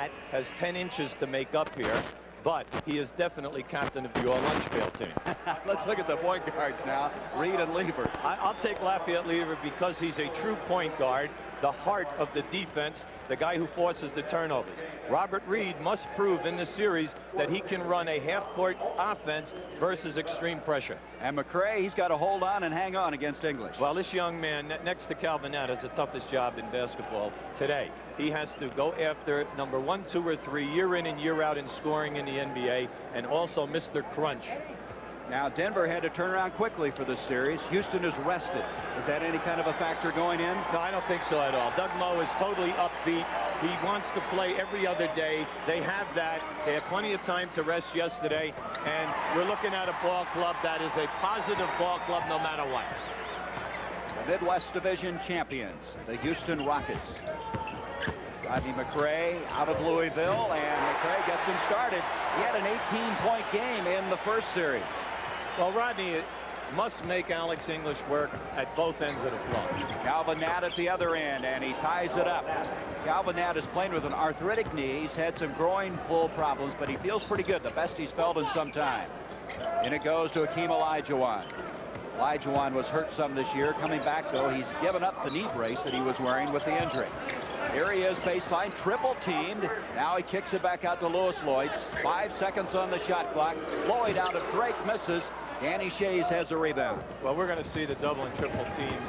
Nat has 10 inches to make up here, but he is definitely captain of the all-lunch-pail team. Let's look at the point guards now, Reed and Lever. I'll take Lafayette Lever because he's a true point guard, the heart of the defense, the guy who forces the turnovers. Robert Reed must prove in this series that he can run a half-court offense versus extreme pressure. And McRae, he's got to hold on and hang on against English. Well, this young man next to Calvin Nat has the toughest job in basketball today. He has to go after number 1, 2, or 3 year in and year out in scoring in the NBA, and also Mr. Crunch. Now, Denver had to turn around quickly for this series. Houston is rested. Is that any kind of a factor going in? No, I don't think so at all. Doug Moe is totally upbeat. He wants to play every other day. They have that. They had plenty of time to rest yesterday, and we're looking at a ball club that is a positive ball club no matter what. The Midwest Division champions, the Houston Rockets. Rodney McRae out of Louisville, and McRae gets him started. He had an 18-point game in the first series. Well, Rodney must make Alex English work at both ends of the floor. Calvin Nat at the other end, and he ties it up. Calvin Nat is playing with an arthritic knee. He's had some groin pull problems, but he feels pretty good, the best he's felt in some time. And it goes to Hakeem Olajuwon. Olajuwon was hurt some this year. Coming back, though, he's given up the knee brace that he was wearing with the injury. Here he is, baseline, triple teamed. Now he kicks it back out to Lloyd. 5 seconds on the shot clock. Lloyd out of Drake, misses. Danny Shays has a rebound. Well, we're going to see the double and triple teams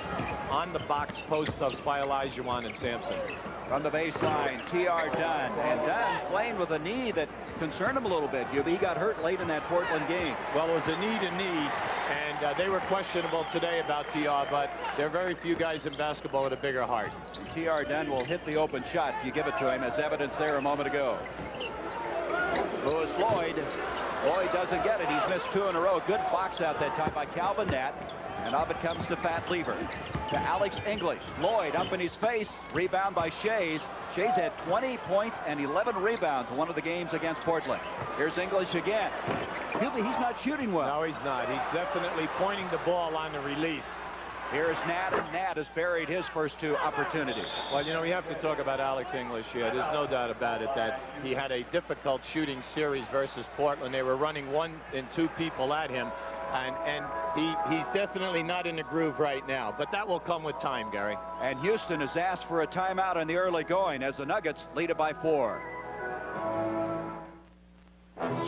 on the box post-ups by Olajuwon and Sampson. From the baseline, T.R. Dunn. And Dunn playing with a knee that concerned him a little bit. He got hurt late in that Portland game. Well, it was a knee-to-knee, and they were questionable today about T.R., but there are very few guys in basketball with a bigger heart. T.R. Dunn will hit the open shot if you give it to him, as evidence there a moment ago. Lewis Lloyd. Lloyd doesn't get it. He's missed 2 in a row. Good box out that time by Calvin Nat. And up it comes to Fat Lever. To Alex English. Lloyd up in his face. Rebound by Shays. Shays had 20 points and 11 rebounds in one of the games against Portland. Here's English again. He's not shooting well. No, he's not. He's definitely pointing the ball on the release. Here's Nat, and Nat has buried his first 2 opportunities. Well, you know, we have to talk about Alex English here. There's no doubt about it that he had a difficult shooting series versus Portland. They were running 1 and 2 people at him, and he's definitely not in the groove right now. But that will come with time, Gary. And Houston has asked for a timeout in the early going as the Nuggets lead it by 4.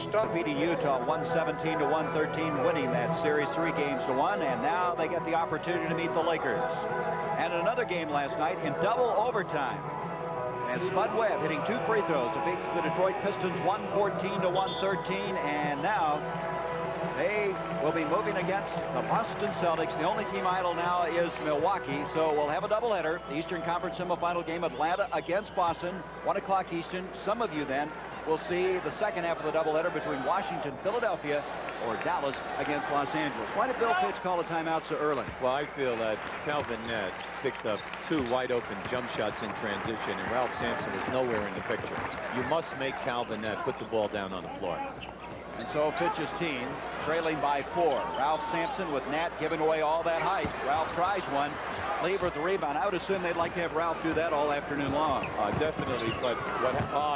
Stop beating Utah 117 to 113, winning that series 3 games to 1, and now they get the opportunity to meet the Lakers. And another game last night in double overtime. And Spud Webb hitting 2 free throws defeats the Detroit Pistons 114 to 113, and now they will be moving against the Boston Celtics. The only team idle now is Milwaukee, so we'll have a doubleheader. The Eastern Conference semifinal game, Atlanta against Boston, 1 o'clock Eastern. Some of you then will see the second half of the doubleheader between Washington, Philadelphia, or Dallas against Los Angeles. Why did Bill Pitts call a timeout so early? Well, I feel that Calvin Nat picked up 2 wide-open jump shots in transition, and Ralph Sampson is nowhere in the picture. You must make Calvin Nat put the ball down on the floor. And so Pitch's team trailing by 4. Ralph Sampson with Nat giving away all that height. Ralph tries one. Lever with the rebound. I would assume they'd like to have Ralph do that all afternoon long. Definitely, but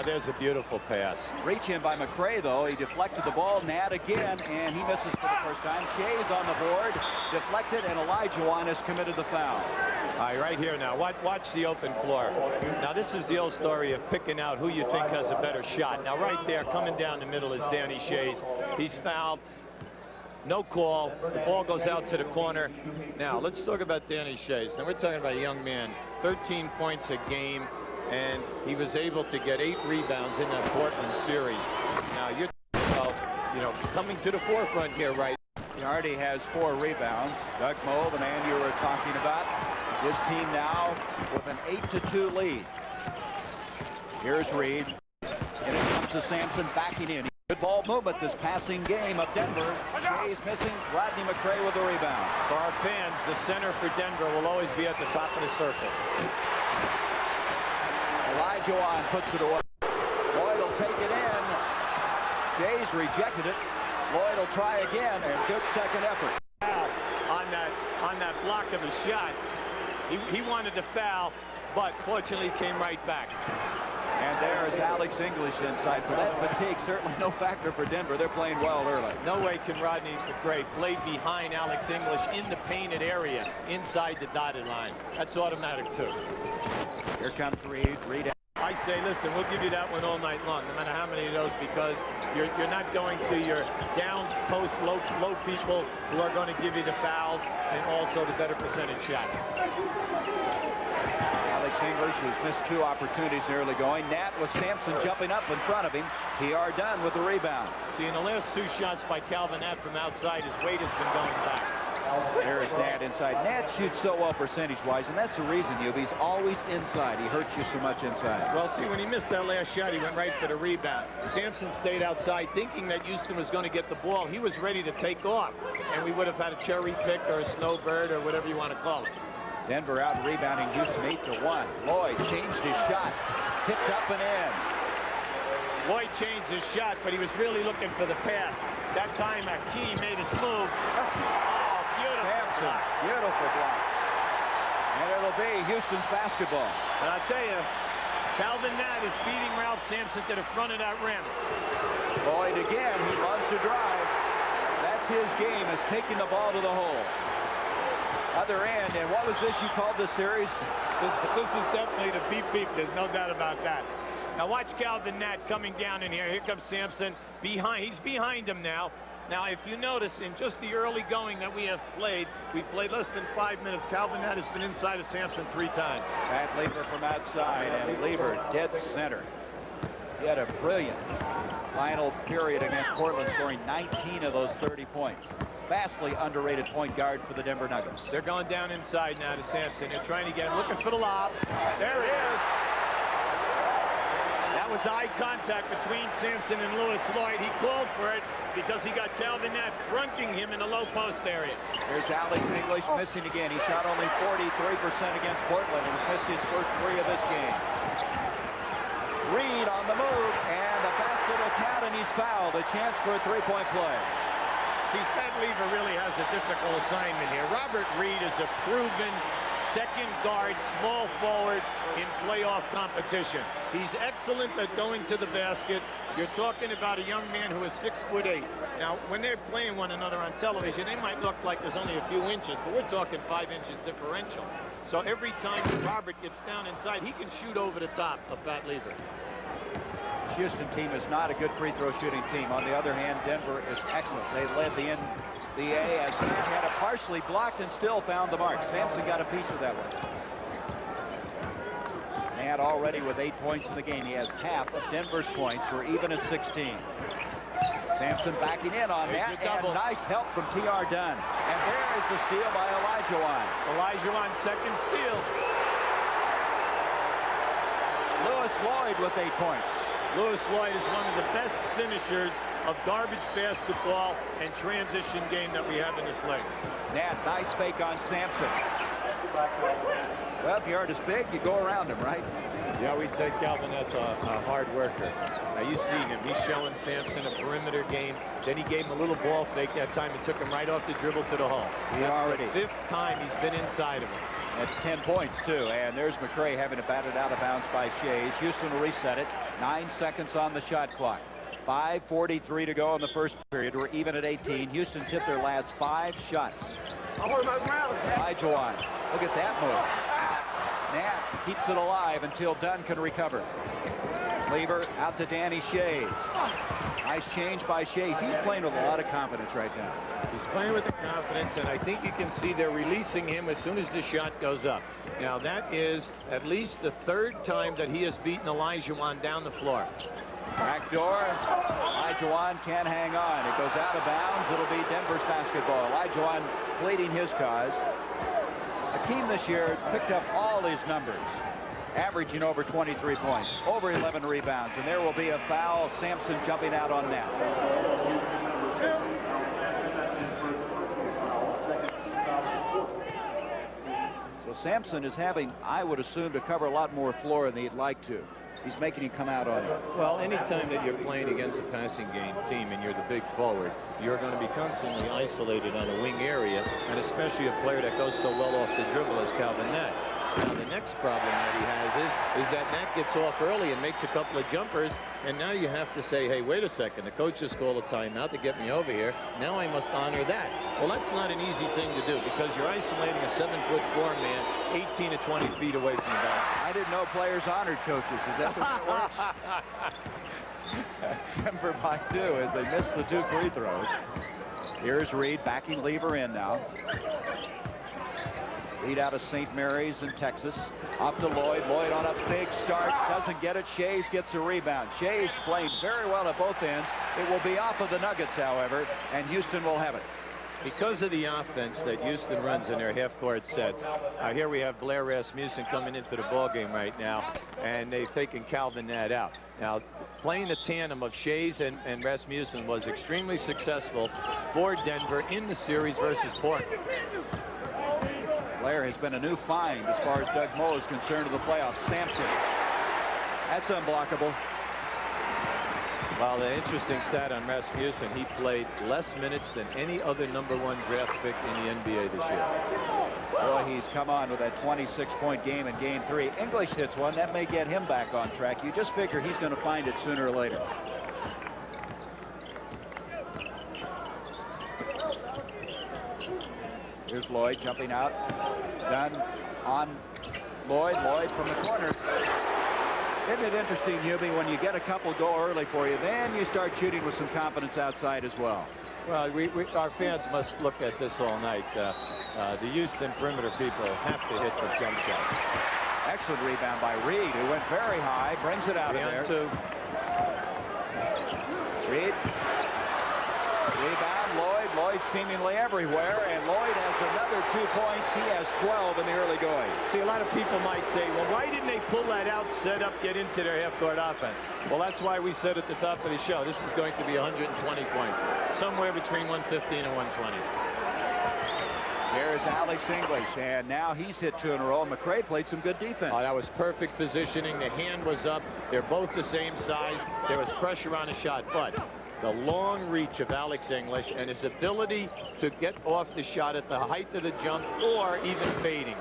there's a beautiful pass. Reach in by McRae, though. He deflected the ball. Nat again, and he misses for the first time. Shays on the board. Deflected, and Olajuwon has committed the foul. All right, right here now. Watch the open floor. Now, this is the old story of picking out who you think has a better shot. Now, right there, coming down the middle is Danny Shays. He's fouled. No call. The ball goes out to the corner. Now, let's talk about Danny Shays. Now, we're talking about a young man, 13 points a game, and he was able to get 8 rebounds in that Portland series. Now, you're coming to the forefront here, right? He already has 4 rebounds. Doug Moe, the man you were talking about, his team now with an 8-2 lead. Here's Reed. And it comes to Sampson backing in. Good ball movement this passing game of Denver. Shays missing. Rodney McRae with the rebound. For our fans, the center for Denver will always be at the top of the circle. Olajuwon puts it away. Lloyd will take it in. Shays rejected it. Lloyd will try again, and good second effort. On that block of a shot, he wanted to foul, but fortunately came right back. And there is Alex English inside. So that fatigue certainly no factor for Denver. They're playing well early. No way can Rodney McRae play behind Alex English in the painted area inside the dotted line. That's automatic too. Here comes Reed. Reed. I say, listen, we'll give you that one all night long, no matter how many of those, because you're not going to your down post low people who are going to give you the fouls and also the better percentage shot. Alex English, who's missed 2 opportunities early going. Nat with Sampson jumping up in front of him. T.R. Dunn with the rebound. See, in the last 2 shots by Calvin Nat from outside, his weight has been going back. There's Nat inside. Nat shoots so well percentage-wise, and that's the reason, he's always inside. He hurts you so much inside. Well, see, when he missed that last shot, he went right for the rebound. Sampson stayed outside thinking that Houston was going to get the ball. He was ready to take off, and we would have had a cherry pick or a snowbird or whatever you want to call it. Denver out rebounding Houston 8-1. Lloyd changed his shot. Tipped up and in. Lloyd changed his shot, but he was really looking for the pass. That time, Hakeem made his move. Oh, beautiful Sampson, block. beautiful block. And it'll be Houston's basketball. And I'll tell you, Calvin Nat is beating Ralph Sampson to the front of that rim. Lloyd again, he loves to drive. That's his game, is taking the ball to the hole. Other end, and what was this you called this series? This is definitely the beep-beep. There's no doubt about that. Now watch Calvin Nat coming down in here. Here comes Sampson behind. He's behind him now. Now, if you notice, in just the early going that we played less than 5 minutes. Calvin Nat has been inside of Sampson 3 times. Pat Lever from outside, and Lever dead center. He had a brilliant final period against Portland, scoring 19 of those 30 points. Vastly underrated point guard for the Denver Nuggets. They're going down inside now to Sampson. They're trying to get him, looking for the lob. There it is. That was eye contact between Sampson and Louis Lloyd. He called for it because he got Calvin Nat fronting him in the low post area. There's Alex English missing again. He shot only 43% against Portland and has missed his first 3 of this game. Reed on the move, and the basket will count, and he's fouled. A chance for a 3-point play. See, Pat Lever really has a difficult assignment here. Robert Reed is a proven second guard, small forward in playoff competition. He's excellent at going to the basket. You're talking about a young man who is 6'8". Now, when they're playing one another on television, they might look like there's only a few inches, but we're talking 5 inches differential. So every time Robert gets down inside, he can shoot over the top of Pat Lever. Houston team is not a good free throw shooting team. On the other hand, Denver is excellent. They led the NBA as he had it partially blocked and still found the mark. Sampson got a piece of that one. Nat already with 8 points in the game. He has half of Denver's points. We're even at 16. Sampson backing in on that, and nice help from T.R. Dunn. And there is the steal by Olajuwon. Olajuwon's second steal. Louis Lloyd with 8 points. Louis Lloyd is one of the best finishers of garbage basketball and transition game that we have in this league. Nat, nice fake on Sampson. Well, if you aren't as big, you go around him, right? Yeah, we said Calvin, that's a hard worker. Now, you see him. He's showing Sampson a perimeter game. Then he gave him a little ball fake that time. It took him right off the dribble to the hole. That's the 5th time he's been inside of him. That's 10 points, too. And there's McRae having to bat it out of bounds by Shays. Houston will reset it. 9 seconds on the shot clock. 5:43 to go in the first period. We're even at 18. Houston's hit their last 5 shots. Olajuwon. Look at that move. Nat keeps it alive until Dunn can recover. Lever out to Danny Shays. Nice change by Shays. He's playing with a lot of confidence right now. He's playing with the confidence, and I think you can see they're releasing him as soon as the shot goes up. Now, that is at least the 3rd time that he has beaten Olajuwon down the floor. Backdoor. Olajuwon can't hang on. It goes out of bounds. It'll be Denver's basketball. Olajuwon pleading his cause. Hakeem this year picked up all his numbers, averaging over 23 points, over 11 rebounds, and there will be a foul. Sampson jumping out on Nat. So Sampson is having, I would assume, to cover a lot more floor than he'd like to. He's making him come out on it. Well, anytime that you're playing against a passing game team and you're the big forward, you're going to be constantly isolated on a wing area, and especially a player that goes so well off the dribble as Calvin Nat. Now the next problem that he has is that Nat gets off early and makes a couple of jumpers, and now you have to say, hey, wait a second, the coach just called a timeout to get me over here. Now I must honor that. Well, that's not an easy thing to do because you're isolating a 7'4" man 18 to 20 feet away from the basket. I didn't know players honored coaches. Is that the way it works? Denver by 2 as they missed the 2 free throws. Here's Reed backing Lever in now. Reed out of St. Mary's in Texas. Off to Lloyd. Lloyd on a big start. Doesn't get it. Shays gets a rebound. Shays played very well at both ends. It will be off of the Nuggets, however, and Houston will have it. Because of the offense that Houston runs in their half-court sets, here we have Blair Rasmussen coming into the ballgame right now, and they've taken Calvin Nat out. Now, playing a tandem of Shays and Rasmussen was extremely successful for Denver in the series versus Portland. Blair has been a new find as far as Doug Moe is concerned in the playoffs. Sampson. That's unblockable. Well, the interesting stat on Rasmussen, he played less minutes than any other #1 draft pick in the NBA this year. Boy, he's come on with that 26-point game in Game 3. English hits one. That may get him back on track. You just figure he's going to find it sooner or later. Here's Lloyd jumping out. Dunn on Lloyd. Lloyd from the corner. Isn't it interesting, Hubie, when you get a couple go early for you, then you start shooting with some confidence outside as well. Well, our fans must look at this all night. The Houston perimeter people have to hit the jump shots. Excellent rebound by Reed, who went very high, brings it out of there. 3-on-2. Reed. Rebound. Lloyd seemingly everywhere, and Lloyd has another 2 points. He has 12 in the early going. See, a lot of people might say, well, why didn't they pull that out, set up, get into their half-court offense? Well, that's why we said at the top of the show, this is going to be 120 points, somewhere between 115 and 120. Here's Alex English, and now he's hit 2 in a row. McRae played some good defense. Oh, that was perfect positioning. The hand was up. They're both the same size. There was pressure on a shot, but the long reach of Alex English and his ability to get off the shot at the height of the jump or even fading.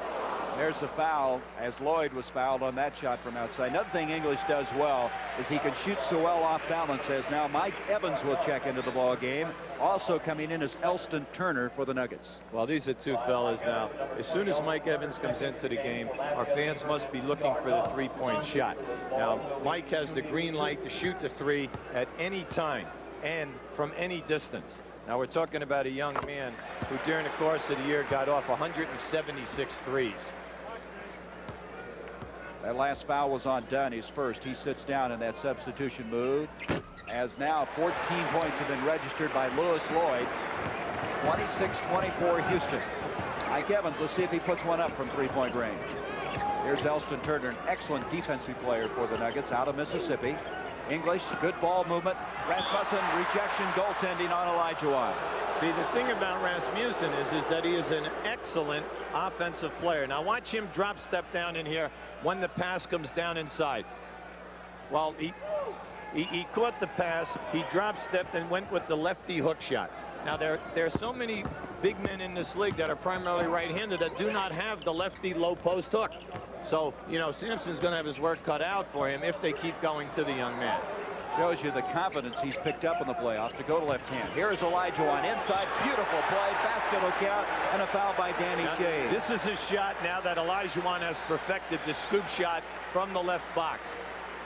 There's a foul as Lloyd was fouled on that shot from outside. Another thing English does well is he can shoot so well off balance, as now Mike Evans will check into the ball game. Also coming in is Elston Turner for the Nuggets. Well, these are two fellas now. As soon as Mike Evans comes into the game, our fans must be looking for the three-point shot. Now, Mike has the green light to shoot the three at any time and from any distance. Now, we're talking about a young man who during the course of the year got off 176 threes. That last foul was on Dunn, his first. He sits down in that substitution move, as now 14 points have been registered by Lewis Lloyd. 26-24 Houston. Mike Evans, let's see if he puts one up from three-point range. Here's Elston Turner, an excellent defensive player for the Nuggets out of Mississippi. English, good ball movement. Rasmussen, rejection, goaltending on Olajuwon. See, the thing about Rasmussen is that he is an excellent offensive player. Now watch him drop step down in here when the pass comes down inside. Well, he caught the pass, he drop stepped and went with the lefty hook shot. Now there are so many big men in this league that are primarily right-handed that do not have the lefty low post hook. So, you know, Sampson's going to have his work cut out for him if they keep going to the young man. Shows you the confidence he's picked up in the playoffs to go to left hand. Here's Olajuwon inside. Beautiful play. Basket will count, and a foul by Danny Shays. This is his shot now that Olajuwon has perfected the scoop shot from the left box.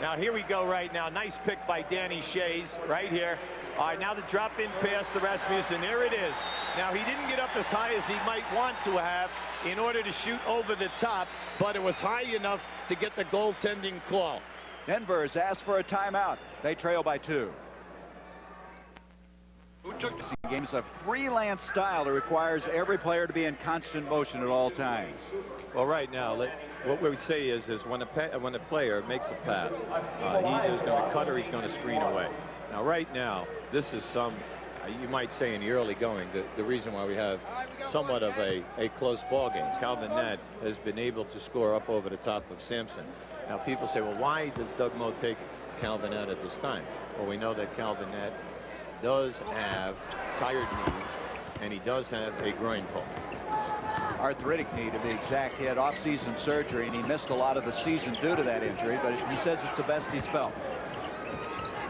Now here we go right now. Nice pick by Danny Shays right here. All right, now the drop-in pass to Rasmussen. There it is. Now, he didn't get up as high as he might want to have in order to shoot over the top, but it was high enough to get the goaltending call. Denver has asked for a timeout. They trail by 2. Who took this game is a freelance style that requires every player to be in constant motion at all times. Well, right now, what we say is when a player makes a pass, he is going to cut or he's going to screen away. Now, right now, this is some, you might say in the early going, the reason why we have somewhat of a close ball game. Calvin Nat has been able to score up over the top of Sampson. Now, people say, well, why does Doug Moe take Calvin Nat at this time? Well, we know that Calvin Nat does have tired knees, and he does have a groin pull. arthritic knee to be exact. He had off-season surgery, and he missed a lot of the season due to that injury, but he says it's the best he's felt.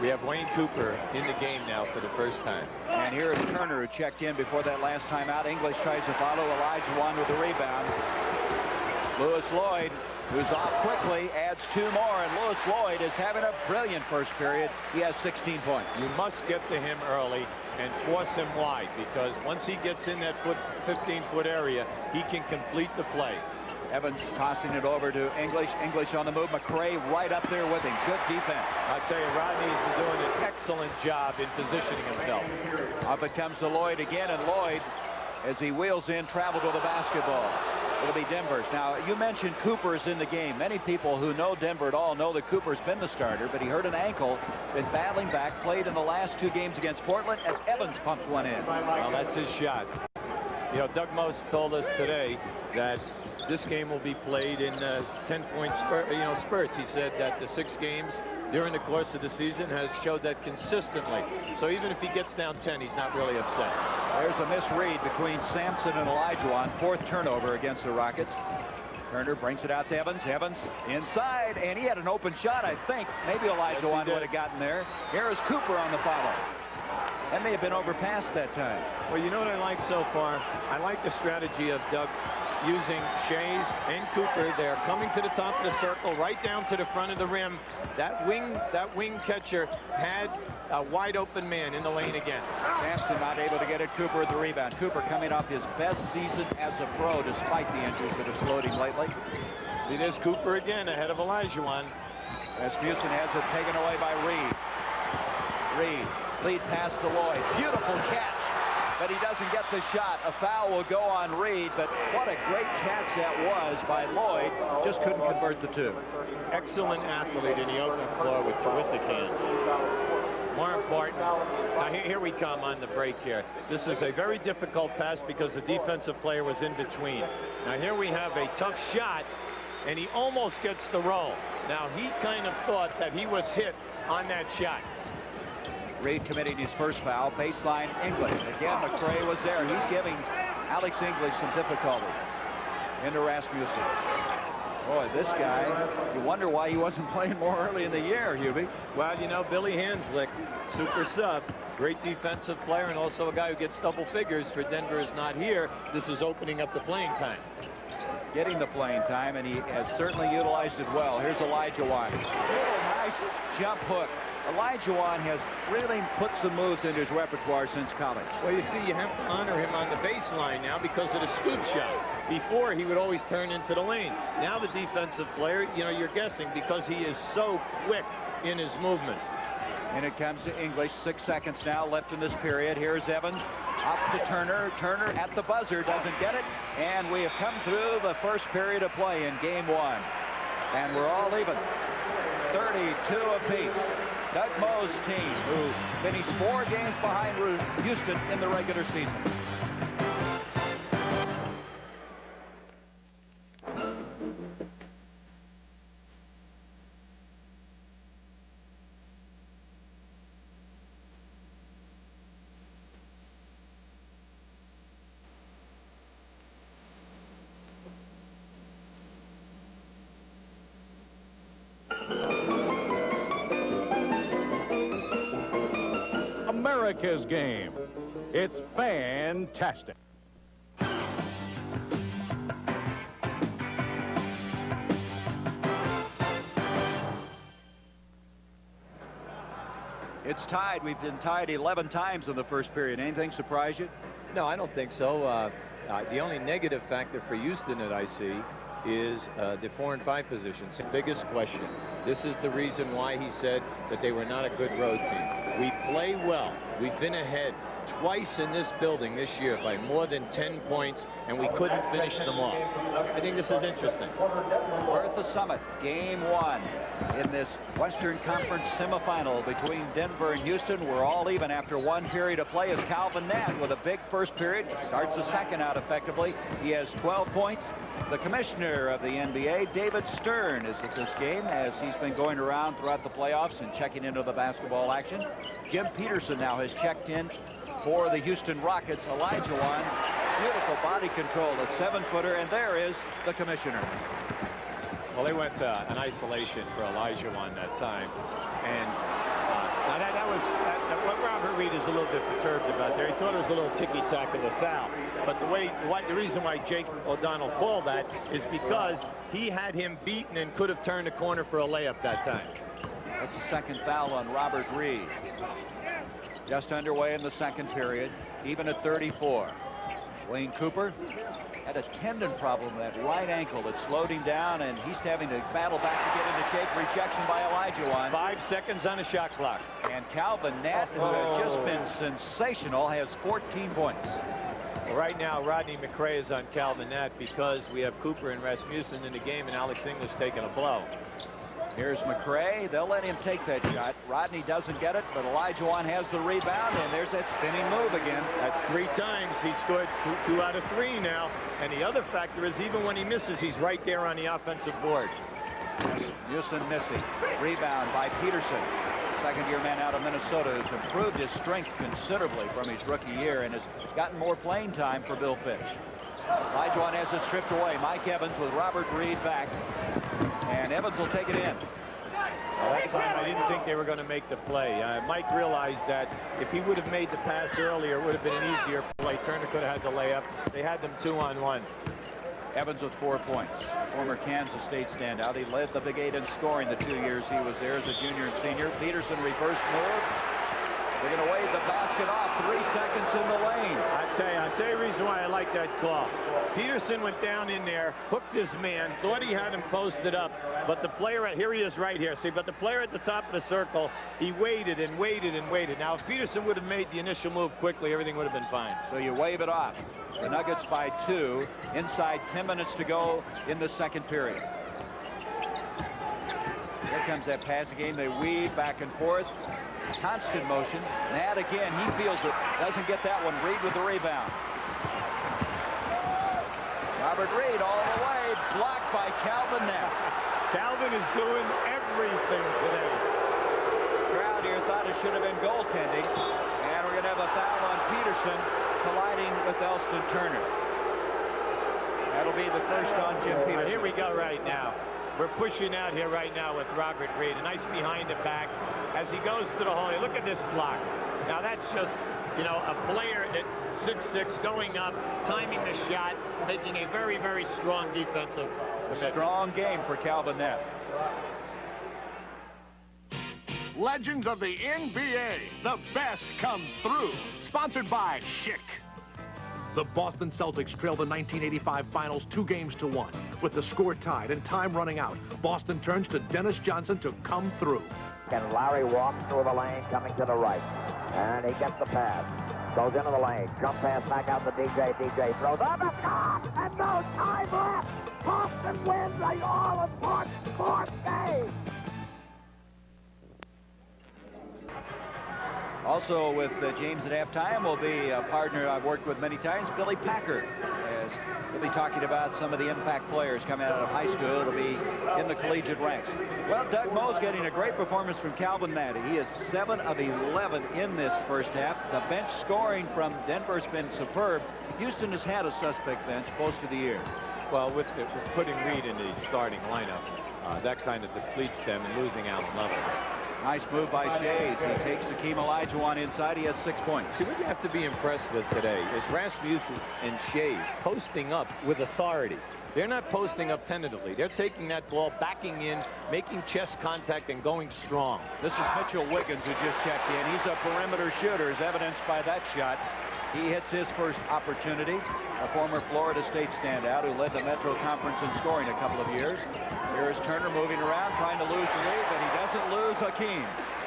We have Wayne Cooper in the game now for the first time. And here is Turner, who checked in before that last time out. English tries to follow. Olajuwon with the rebound. Lewis Lloyd, who's off quickly, adds 2 more, and Lewis Lloyd is having a brilliant first period. He has 16 points. You must get to him early and force him wide, because once he gets in that 15-foot area, he can complete the play. Evans tossing it over to English. English on the move. McRae right up there with him. Good defense. I tell you, Rodney's been doing an excellent job in positioning himself. Up it comes to Lloyd again, and Lloyd, as he wheels in, traveled with the basketball. It'll be Denver's. Now, you mentioned Cooper's in the game. Many people who know Denver at all know that Cooper's been the starter, but he hurt an ankle, been battling back, played in the last 2 games against Portland as Evans pumps one in. Well, that's his shot. You know, Doug Most told us today that this game will be played in 10-point spurts. He said that the 6 games during the course of the season has showed that consistently. So even if he gets down 10, he's not really upset. There's a misread between Sampson and Olajuwon. 4th turnover against the Rockets. Turner brings it out to Evans. Evans inside, and he had an open shot, I think. Maybe Olajuwon would have gotten there. Here is Cooper on the follow. That may have been overpassed that time. Well, you know what I like so far? I like the strategy of Doug using Shays and Cooper. They're coming to the top of the circle, right down to the front of the rim. That wing catcher had a wide open man in the lane again. Sampson not able to get it. Cooper with the rebound. Cooper coming off his best season as a pro, despite the injuries that have slowed him lately. See, there's Cooper again ahead of Olajuwon. Rasmussen has it taken away by Reed. Reed, lead pass to Lloyd. Beautiful catch, but he doesn't get the shot. A foul will go on Reed, but what a great catch that was by Lloyd. Just couldn't convert the 2. Excellent athlete in the open floor with terrific hands. More important, now here we come on the break here. This is a very difficult pass because the defensive player was in between. Now here we have a tough shot, and he almost gets the roll. Now he kind of thought that he was hit on that shot. Reed committing his first foul. Baseline English. Again, McRae was there. He's giving Alex English some difficulty. Into Rasmussen. Boy, this guy, you wonder why he wasn't playing more early in the year, Hubie. Well, you know, Billy Hanslick, super sub, great defensive player, and also a guy who gets double figures for Denver is not here. This is opening up the playing time. He's getting the playing time, and he has certainly utilized it well. Here's Olajuwon. Nice jump hook. Olajuwon has really put some moves into his repertoire since college. Well, you see, you have to honor him on the baseline now because of the scoop shot. Before, he would always turn into the lane. Now the defensive player, you know, you're guessing because he is so quick in his movements. And it comes to English. 6 seconds now left in this period. Here's Evans up to Turner. Turner at the buzzer, doesn't get it. And we have come through the first period of play in game 1. And we're all even. 32 apiece. Doug Moe's team, who finished 4 games behind Houston in the regular season. America's game. It's fantastic. It's tied. We've been tied 11 times in the first period. Anything surprise you? No, I don't think so. The only negative factor for Houston that I see is the 4 and 5 positions. The biggest question. This is the reason why he said that they were not a good road team. We play well. We've been ahead twice in this building this year by more than 10 points, and we couldn't finish them off. I think this is interesting. We're at the Summit, game 1 in this Western Conference Semifinal between Denver and Houston. We're all even after 1 period of play as Calvin Nat with a big first period. Starts the second out effectively. He has 12 points. The commissioner of the NBA, David Stern, is at this game as he's been going around throughout the playoffs and checking into the basketball action. Jim Peterson now has checked in for the Houston Rockets. Olajuwon beautiful body control, a 7-footer, and there is the commissioner. Well, they went to an isolation for Olajuwon that time, and now what Robert Reed is a little bit perturbed about there. He thought it was a little ticky-tack of a foul, but the reason why Jake O'Donnell called that is because he had him beaten and could have turned the corner for a layup that time. That's the second foul on Robert Reed. Just underway in the second period, even at 34. Wayne Cooper had a tendon problem, that right ankle that slowed him down, and he's having to battle back to get into shape. Rejection by Olajuwon. 5 seconds on the shot clock. And Calvin Nett, who has just been sensational, has 14 points. Well, right now, Rodney McRae is on Calvin Nett because we have Cooper and Rasmussen in the game, and Alex English taking a blow. Here's McRae. They'll let him take that shot. Rodney doesn't get it, but Olajuwon has the rebound, and there's that spinning move again. That's 3 times. He scored 2 out of 3 now. And the other factor is even when he misses, he's right there on the offensive board. Rasmussen missing. Rebound by Peterson. Second-year man out of Minnesota, who's improved his strength considerably from his rookie year and has gotten more playing time for Bill Fitch. Olajuwon has it stripped away. Mike Evans with Robert Reed back. And Evans will take it in. Well, that time I didn't think they were going to make the play. Mike realized that if he would have made the pass earlier, it would have been an easier play. Turner could have had the layup. They had them 2-on-1. Evans with 4 points. Former Kansas State standout. He led the Big 8 in scoring the 2 years he was there as a junior and senior. Peterson reverse move. They're going to wave the basket off. 3 seconds in the lane. I'll tell you the reason why I like that call. Peterson went down in there, hooked his man, thought he had him posted up, but the player, here he is right here, see, but the player at the top of the circle, he waited and waited and waited. Now, if Peterson would have made the initial move quickly, everything would have been fine. So you wave it off. The Nuggets by 2, inside 10 minutes to go in the second period. Here comes that passing game. They weave back and forth. Constant motion. Nat again, he feels it. Doesn't get that one. Reed with the rebound. Robert Reed all the way. Blocked by Calvin Nett. Calvin is doing everything today. Crowd here thought it should have been goaltending. And we're going to have a foul on Peterson colliding with Elston Turner. That'll be the first on Jim Peterson. Here we go right now. We're pushing out here right now with Robert Reed. A nice behind the back as he goes to the hole. Look at this block. Now that's just, you know, a player at 6'6" going up, timing the shot, making a very, very strong defensive commitment. Strong game for Calvin Nett. Legends of the NBA, the best come through. Sponsored by Schick. The Boston Celtics trailed the 1985 finals 2-1. With the score tied and time running out, Boston turns to Dennis Johnson to come through. And Larry walks through the lane, coming to the right. And he gets the pass. Goes into the lane. Jump pass back out to DJ. DJ throws on the top, and no time left. Boston wins the all-important 4th game. Also with James at halftime will be a partner I've worked with many times, Billy Packer. As he'll be talking about some of the impact players coming out of high school. It'll be in the collegiate ranks. Well, Doug Moe's getting a great performance from Calvin Nett. He is 7 of 11 in this first half. The bench scoring from Denver's been superb. Houston has had a suspect bench most of the year. Well, with putting Reed in the starting lineup, that kind of depletes them and losing Allen Lovell. Nice move by Shays. He takes Hakeem Olajuwon inside. He has 6 points. See, what you have to be impressed with today is Rasmussen and Shays posting up with authority. They're not posting up tentatively. They're taking that ball, backing in, making chest contact, and going strong. This is Mitchell Wiggins who just checked in. He's a perimeter shooter, as evidenced by that shot. He hits his first opportunity. A former Florida State standout who led the Metro Conference in scoring a couple of years. Here's Turner moving around, trying to lose the lead, but he doesn't lose Hakeem.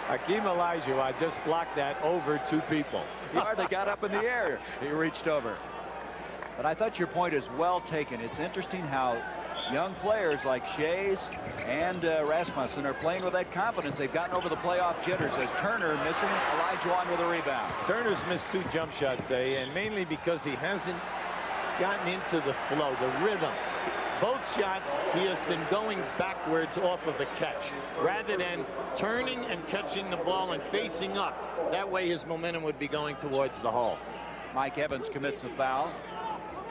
Hakeem Olajuwon just blocked that over 2 people. He hardly got up in the air. He reached over. But I thought your point is well taken. It's interesting how young players like Shays and Rasmussen are playing with that confidence. They've gotten over the playoff jitters as Turner missing Olajuwon with a rebound. Turner's missed 2 jump shots today, and mainly because he hasn't gotten into the flow, the rhythm. Both shots, he has been going backwards off of the catch, rather than turning and catching the ball and facing up. That way his momentum would be going towards the hole. Mike Evans commits a foul.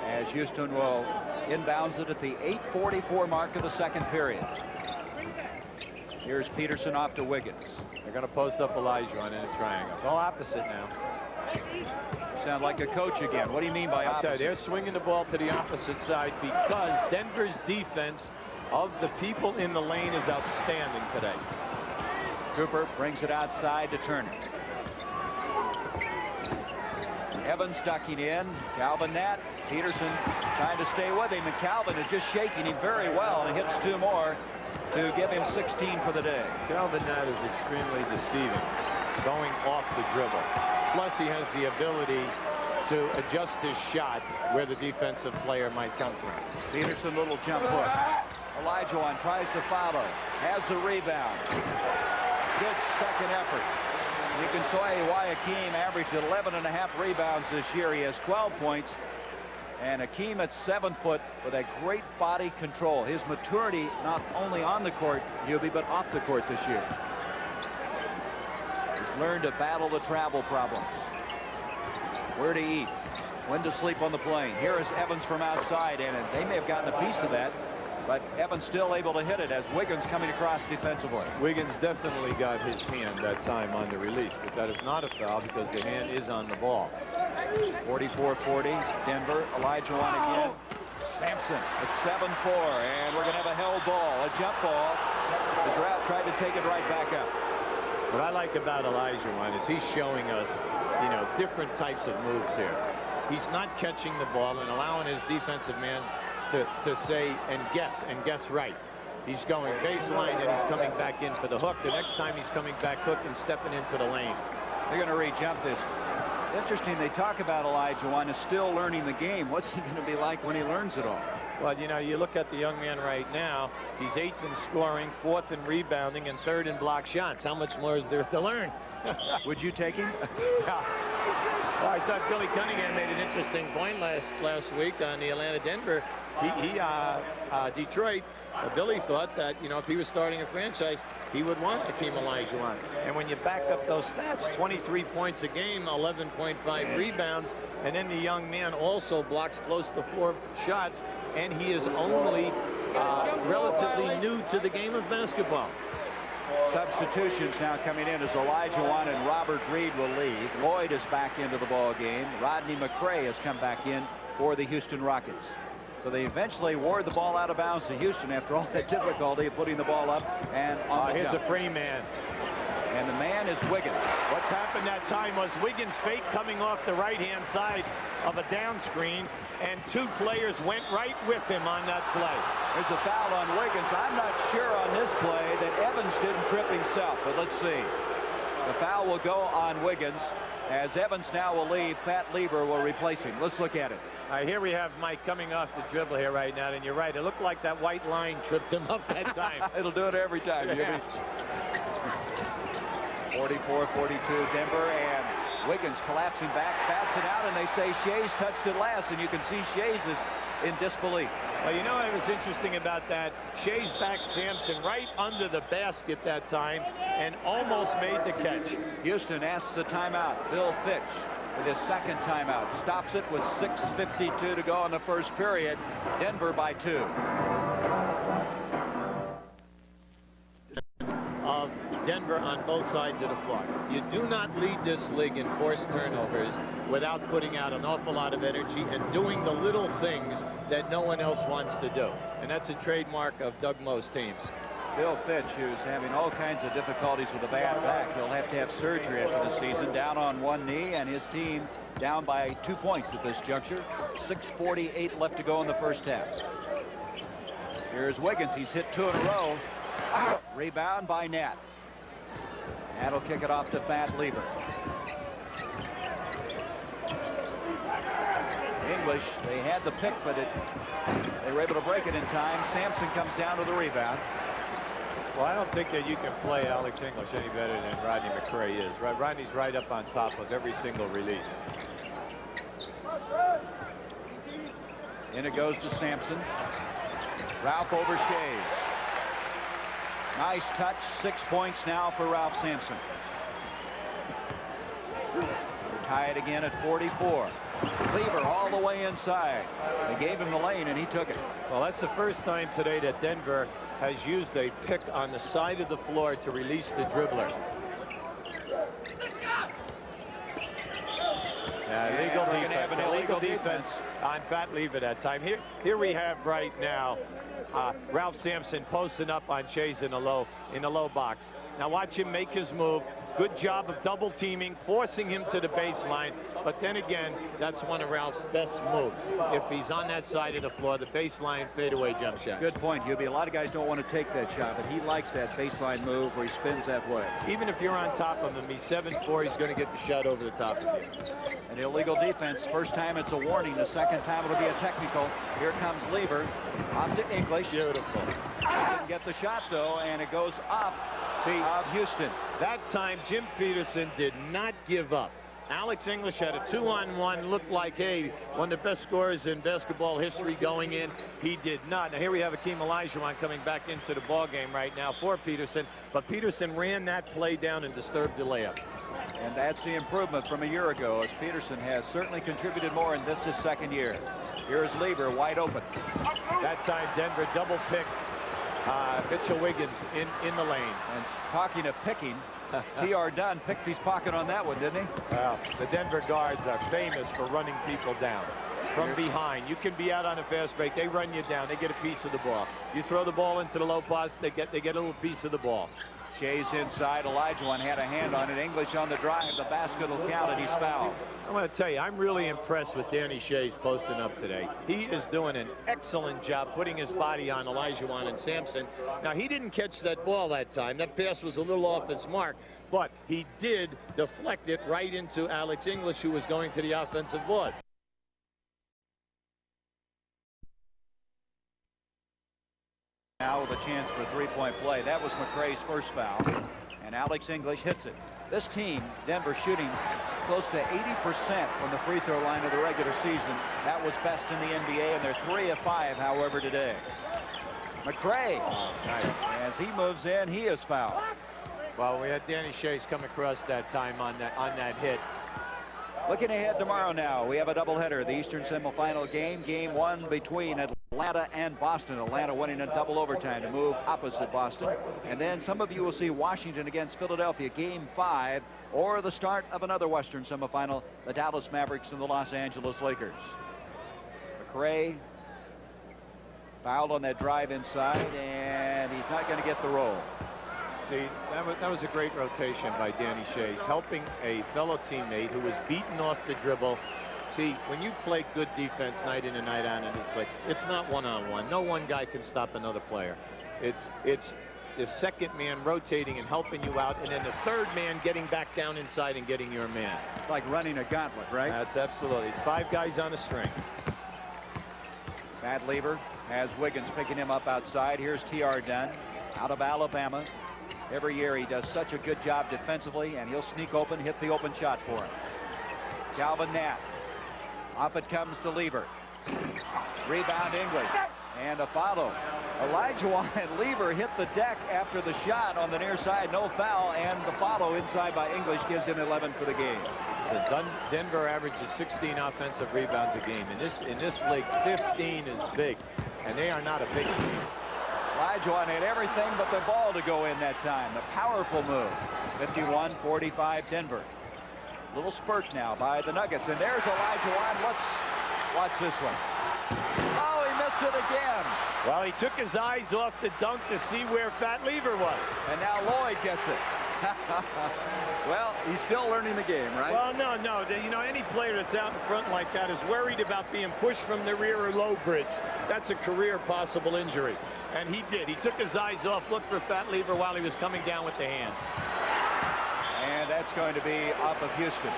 as Houston will inbounds it at the 8:44 mark of the second period. Here's Peterson off to Wiggins. They're going to post up Olajuwon in a triangle. Go opposite now. Sound like a coach again. What do you mean by I'll opposite? tell you, they're swinging the ball to the opposite side because Denver's defense of the people in the lane is outstanding today. Cooper brings it outside to Turner. Evans ducking in. Calvin Nat. Peterson trying to stay with him, and Calvin is just shaking him very well, and hits 2 more to give him 16 for the day. Calvin Nat is extremely deceiving, going off the dribble. Plus, he has the ability to adjust his shot where the defensive player might come from. Peterson, little jump hook. Olajuwon tries to follow. Has the rebound. Good second effort. You can say why Hakeem averaged 11.5 rebounds this year. He has 12 points. And Hakeem at 7 foot with a great body control. His maturity not only on the court, Hubie, but off the court this year. He's learned to battle the travel problems. Where to eat, when to sleep on the plane. Here is Evans from outside, and they may have gotten a piece of that, but Evans still able to hit it as Wiggins coming across defensively. Wiggins definitely got his hand that time on the release, but that is not a foul because the hand is on the ball. 44-40, Denver. Olajuwon again. Sampson at 7-4, and we're going to have a held ball, a jump ball. As Ralph tried to take it right back up. What I like about Olajuwon is he's showing us, you know, different types of moves here. He's not catching the ball and allowing his defensive man to say and guess right. He's going baseline and he's coming back in for the hook. The next time he's coming back hook and stepping into the lane. They're going to re-jump this. Interesting, they talk about Olajuwon is still learning the game. What's he going to be like when he learns it all? Well, you know, you look at the young man right now. He's 8th in scoring, 4th in rebounding, and 3rd in block shots. How much more is there to learn? Would you take him? Yeah. Well, I thought Billy Cunningham made an interesting point last week on the Atlanta-Denver. Detroit, Billy thought that, you know, if he was starting a franchise, he would want Hakeem Olajuwon. And when you back up those stats, 23 points a game, 11.5 rebounds, and then the young man also blocks close to 4 shots, and he is only relatively new to the game of basketball. Substitutions now coming in as Olajuwon and Robert Reed will leave. Lloyd is back into the ball game. Rodney McRae has come back in for the Houston Rockets. So they eventually ward the ball out of bounds to Houston after all that difficulty of putting the ball up and on the here's jump. a free man. And the man is Wiggins. What's happened that time was Wiggins' fake coming off the right-hand side of a down screen, and 2 players went right with him on that play. There's a foul on Wiggins. I'm not sure on this play that Evans didn't trip himself, but let's see. The foul will go on Wiggins as Evans now will leave. Pat Lever will replace him. Let's look at it. All right, here we have Mike coming off the dribble here right now, and you're right. It looked like that white line tripped him up that time. It'll do it every time. Yeah. 44-42 Denver, and Wiggins collapsing back, bats it out, and they say Shea's touched it last, and you can see Shea's is in disbelief. Well, you know what was interesting about that? Shea's back Sampson right under the basket that time and almost made the catch. Houston asks the timeout. Bill Fitch with his second timeout. Stops it with 6:52 to go in the first period. Denver by 2. Of Denver on both sides of the floor. You do not lead this league in forced turnovers without putting out an awful lot of energy and doing the little things that no one else wants to do. And that's a trademark of Doug Moe's teams. Bill Fitch, who's having all kinds of difficulties with a bad back. He'll have to have surgery after the season. Down on one knee, and his team down by 2 points at this juncture. 6:48 left to go in the first half. Here's Wiggins. He's hit 2 in a row. Rebound by Nat. Nat will kick it off to Pat Lever. English, they had the pick, but they were able to break it in time. Sampson comes down to the rebound. Well, I don't think that you can play Alex English any better than Rodney McRae is. Rodney's right up on top of every single release. In it goes to Sampson. Ralph over Shea. Nice touch. 6 points now for Ralph Sampson. tie it again at 44. Lever all the way inside. They gave him the lane, and he took it. Well, that's the first time today that Denver has used a pick on the side of the floor to release the dribbler. Illegal defense on Fat Lever that time. Here we have right now Ralph Sampson posting up on Shays in the low box. Now watch him make his move. Good job of double teaming, forcing him to the baseline. But then again, that's one of Ralph's best moves. If he's on that side of the floor, the baseline fadeaway jump shot. Good point, Hubie. A lot of guys don't want to take that shot, but he likes that baseline move where he spins that way. Even if you're on top of him, he's 7'4", he's going to get the shot over the top of you. An illegal defense. First time it's a warning. The second time it'll be a technical. Here comes Lever. Off to English. Beautiful. Didn't get the shot, though, and it goes off of Houston. That time, Jim Peterson did not give up. Alex English had a 2-on-1, looked like, hey, one of the best scorers in basketball history going in. He did not. Now, here we have Hakeem Olajuwon coming back into the ball game right now for Peterson, but Peterson ran that play down and disturbed the layup. And that's the improvement from a year ago, as Peterson has certainly contributed more in this his second year. Here's Lever wide open. That time, Denver double-picked Mitchell Wiggins in the lane. And talking of picking, T.R. Dunn picked his pocket on that one, didn't he? Well, the Denver guards are famous for running people down from behind. You can be out on a fast break. They run you down. They get a piece of the ball. You throw the ball into the low post, they get a little piece of the ball. Shays inside. Olajuwon had a hand on it. English on the drive. The basket will count, and he's fouled. I want to tell you, I'm really impressed with Danny Shays posting up today. He is doing an excellent job putting his body on Olajuwon and Sampson. Now, he didn't catch that ball that time. That pass was a little off its mark, but he did deflect it right into Alex English, who was going to the offensive boards. Now with a chance for a three-point play. That was McRae's first foul, and Alex English hits it. This team, Denver, shooting close to 80% from the free throw line of the regular season. That was best in the NBA, and they're 3 of 5, however, today. McRae, nice. As he moves in, he is fouled. Well, we had Danny Shays come across that time on that hit. Looking ahead tomorrow now, we have a doubleheader. The Eastern semifinal game 1 between Atlanta and Boston. Atlanta winning in double overtime to move opposite Boston. And then some of you will see Washington against Philadelphia, game 5, or the start of another Western semifinal, the Dallas Mavericks and the Los Angeles Lakers. McRae fouled on that drive inside, and he's not going to get the roll. See, that was a great rotation by Danny Shays, helping a fellow teammate who was beaten off the dribble. See, when you play good defense night in and night out in this league, it's not one-on-one. No one guy can stop another player. It's the second man rotating and helping you out, and then the third man getting back down inside and getting your man. It's like running a gauntlet, right? That's absolutely. It's 5 guys on a string. Bad lever has Wiggins picking him up outside. Here's T.R. Dunn out of Alabama. Every year he does such a good job defensively, and he'll sneak open, hit the open shot for him. Calvin Nat. Off it comes to Lever. Rebound English. And a follow. Olajuwon and Lever hit the deck after the shot on the near side. No foul, and the follow inside by English gives him 11 for the game. So Denver averages 16 offensive rebounds a game. In this league, 15 is big, and they are not a big team. Olajuwon had everything but the ball to go in that time. The powerful move. 51-45 Denver. Little spurt now by the Nuggets, and there's Olajuwon. Let's watch this one. Oh, he missed it again. Well, he took his eyes off the dunk to see where Fat Lever was. And now Lloyd gets it. Well, he's still learning the game, right? Well, no. You know, any player that's out in front like that is worried about being pushed from the rear or low bridge. That's a career possible injury. And he did. He took his eyes off, looked for Fat Lever while he was coming down with the hand. And that's going to be off of Houston.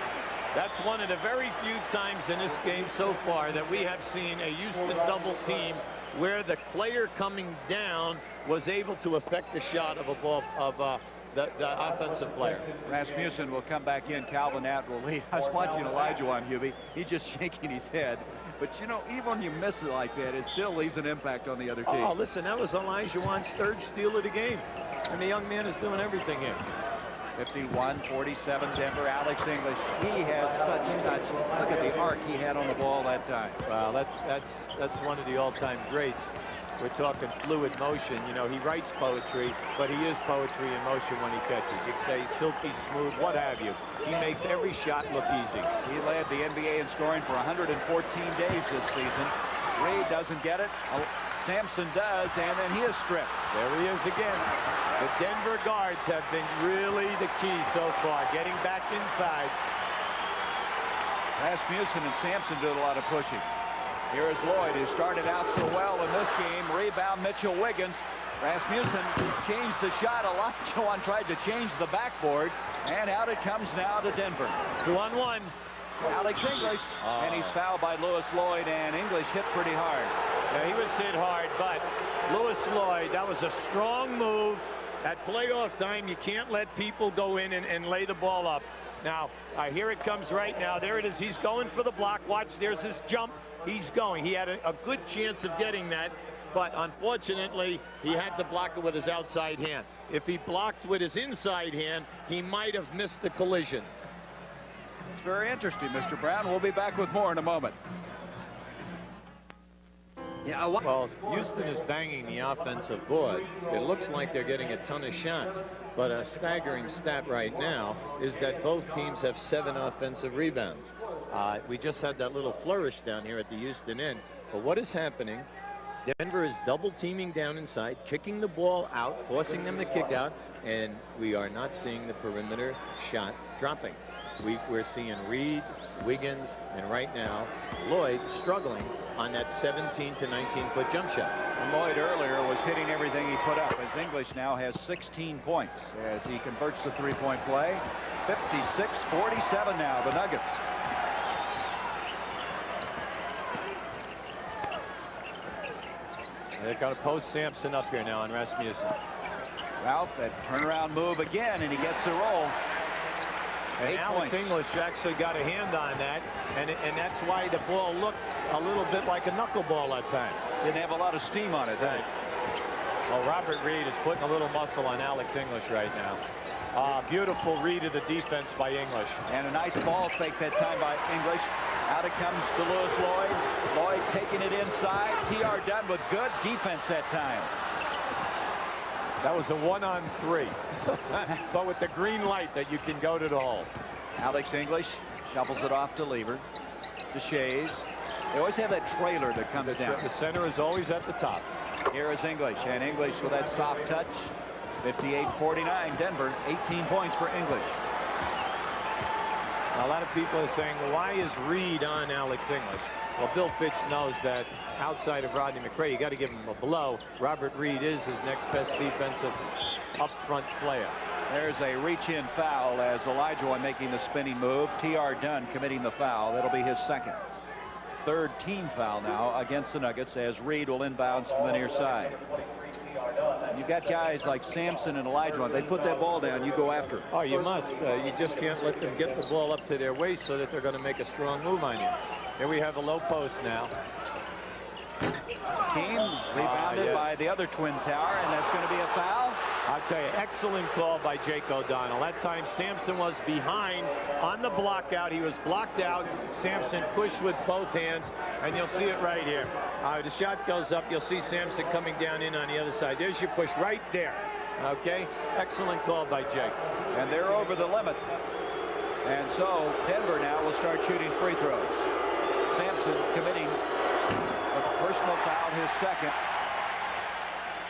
That's one of the very few times in this game so far that we have seen a Houston double team where the player coming down was able to affect the shot of the offensive player. Rasmussen will come back in. Calvin Nat will lead. I was watching Olajuwon, Hubie. He's just shaking his head. But, you know, even when you miss it like that, it still leaves an impact on the other team. Oh, listen, that was Olajuwon's 3rd steal of the game. And the young man is doing everything here. 51-47 Denver. Alex English, he has such touch. Look at the arc he had on the ball that time. Well, that's one of the all-time greats. We're talking fluid motion. You know, he writes poetry, but he is poetry in motion when he catches. You'd say silky smooth, what have you. He makes every shot look easy. He led the NBA in scoring for 114 days this season. Reed doesn't get it. Sampson does, and then he is stripped. There he is again. The Denver guards have been really the key so far, getting back inside. Rasmussen and Sampson did a lot of pushing. Here is Lloyd, who started out so well in this game. Rebound, Mitchell Wiggins. Rasmussen changed the shot. Olajuwon tried to change the backboard, and out it comes now to Denver. 2-on-1. Alex English, and he's fouled by Lewis Lloyd, and English hit pretty hard. Yeah, he was hit hard, but Lewis Lloyd, that was a strong move. At playoff time, you can't let people go in and lay the ball up. Now, here it comes right now. There it is. He's going for the block. Watch, there's his jump. He's going. He had a good chance of getting that, but unfortunately, he had to block it with his outside hand. If he blocked with his inside hand, he might have missed the collision. It's very interesting, Mr. Brown. We'll be back with more in a moment. Yeah, well, Houston is banging the offensive board. It looks like they're getting a ton of shots, but a staggering stat right now is that both teams have 7 offensive rebounds. We just had that little flourish down here at the Houston end, but what is happening? Denver is double teaming down inside, kicking the ball out, forcing them to kick out, and we are not seeing the perimeter shot dropping. We're seeing Reed, Wiggins, and right now Lloyd struggling on that 17 to 19-foot jump shot. And Lloyd earlier was hitting everything he put up, as English now has 16 points as he converts the three-point play. 56-47 now, the Nuggets. They've got to post Sampson up here now on Rasmussen. Ralph, that turnaround move again, and he gets the roll. And 8 Alex points. English actually got a hand on that, and that's why the ball looked a little bit like a knuckleball that time. Didn't have a lot of steam on it, did it? Well, Robert Reed is putting a little muscle on Alex English right now. Beautiful read of the defense by English. And a nice ball fake that time by English. Out it comes to Lewis Lloyd. Lloyd taking it inside. T.R. Dunn with good defense that time. That was a 1-on-3. But with the green light that you can go to the hole. Alex English shovels it off to Lever. To Shays. They always have that trailer that comes down. The center is always at the top. Here is English, and English with that soft touch. 58-49 Denver. 18 points for English. Now, a lot of people are saying, well, why is Reed on Alex English? Well, Bill Fitch knows that outside of Rodney McRae, you got to give him a blow. Robert Reed is his next best defensive up-front player. There's a reach-in foul as Olajuwon making the spinning move. T.R. Dunn committing the foul. That'll be his second. Third team foul now against the Nuggets as Reed will inbounds from the near side. You've got guys like Sampson and Olajuwon. They put that ball down, you go after. Oh, you must. You just can't let them get the ball up to their waist so that they're going to make a strong move on you. Here we have a low post now. Hakeem rebounded by the other Twin Tower, and that's going to be a foul. I'll tell you, excellent call by Jake O'Donnell. That time Sampson was behind on the block out. He was blocked out. Sampson pushed with both hands, and you'll see it right here. The shot goes up. You'll see Sampson coming down in on the other side. There's your push right there. Okay, excellent call by Jake. And they're over the limit. And so Denver now will start shooting free throws. Sampson committing a personal foul, his second.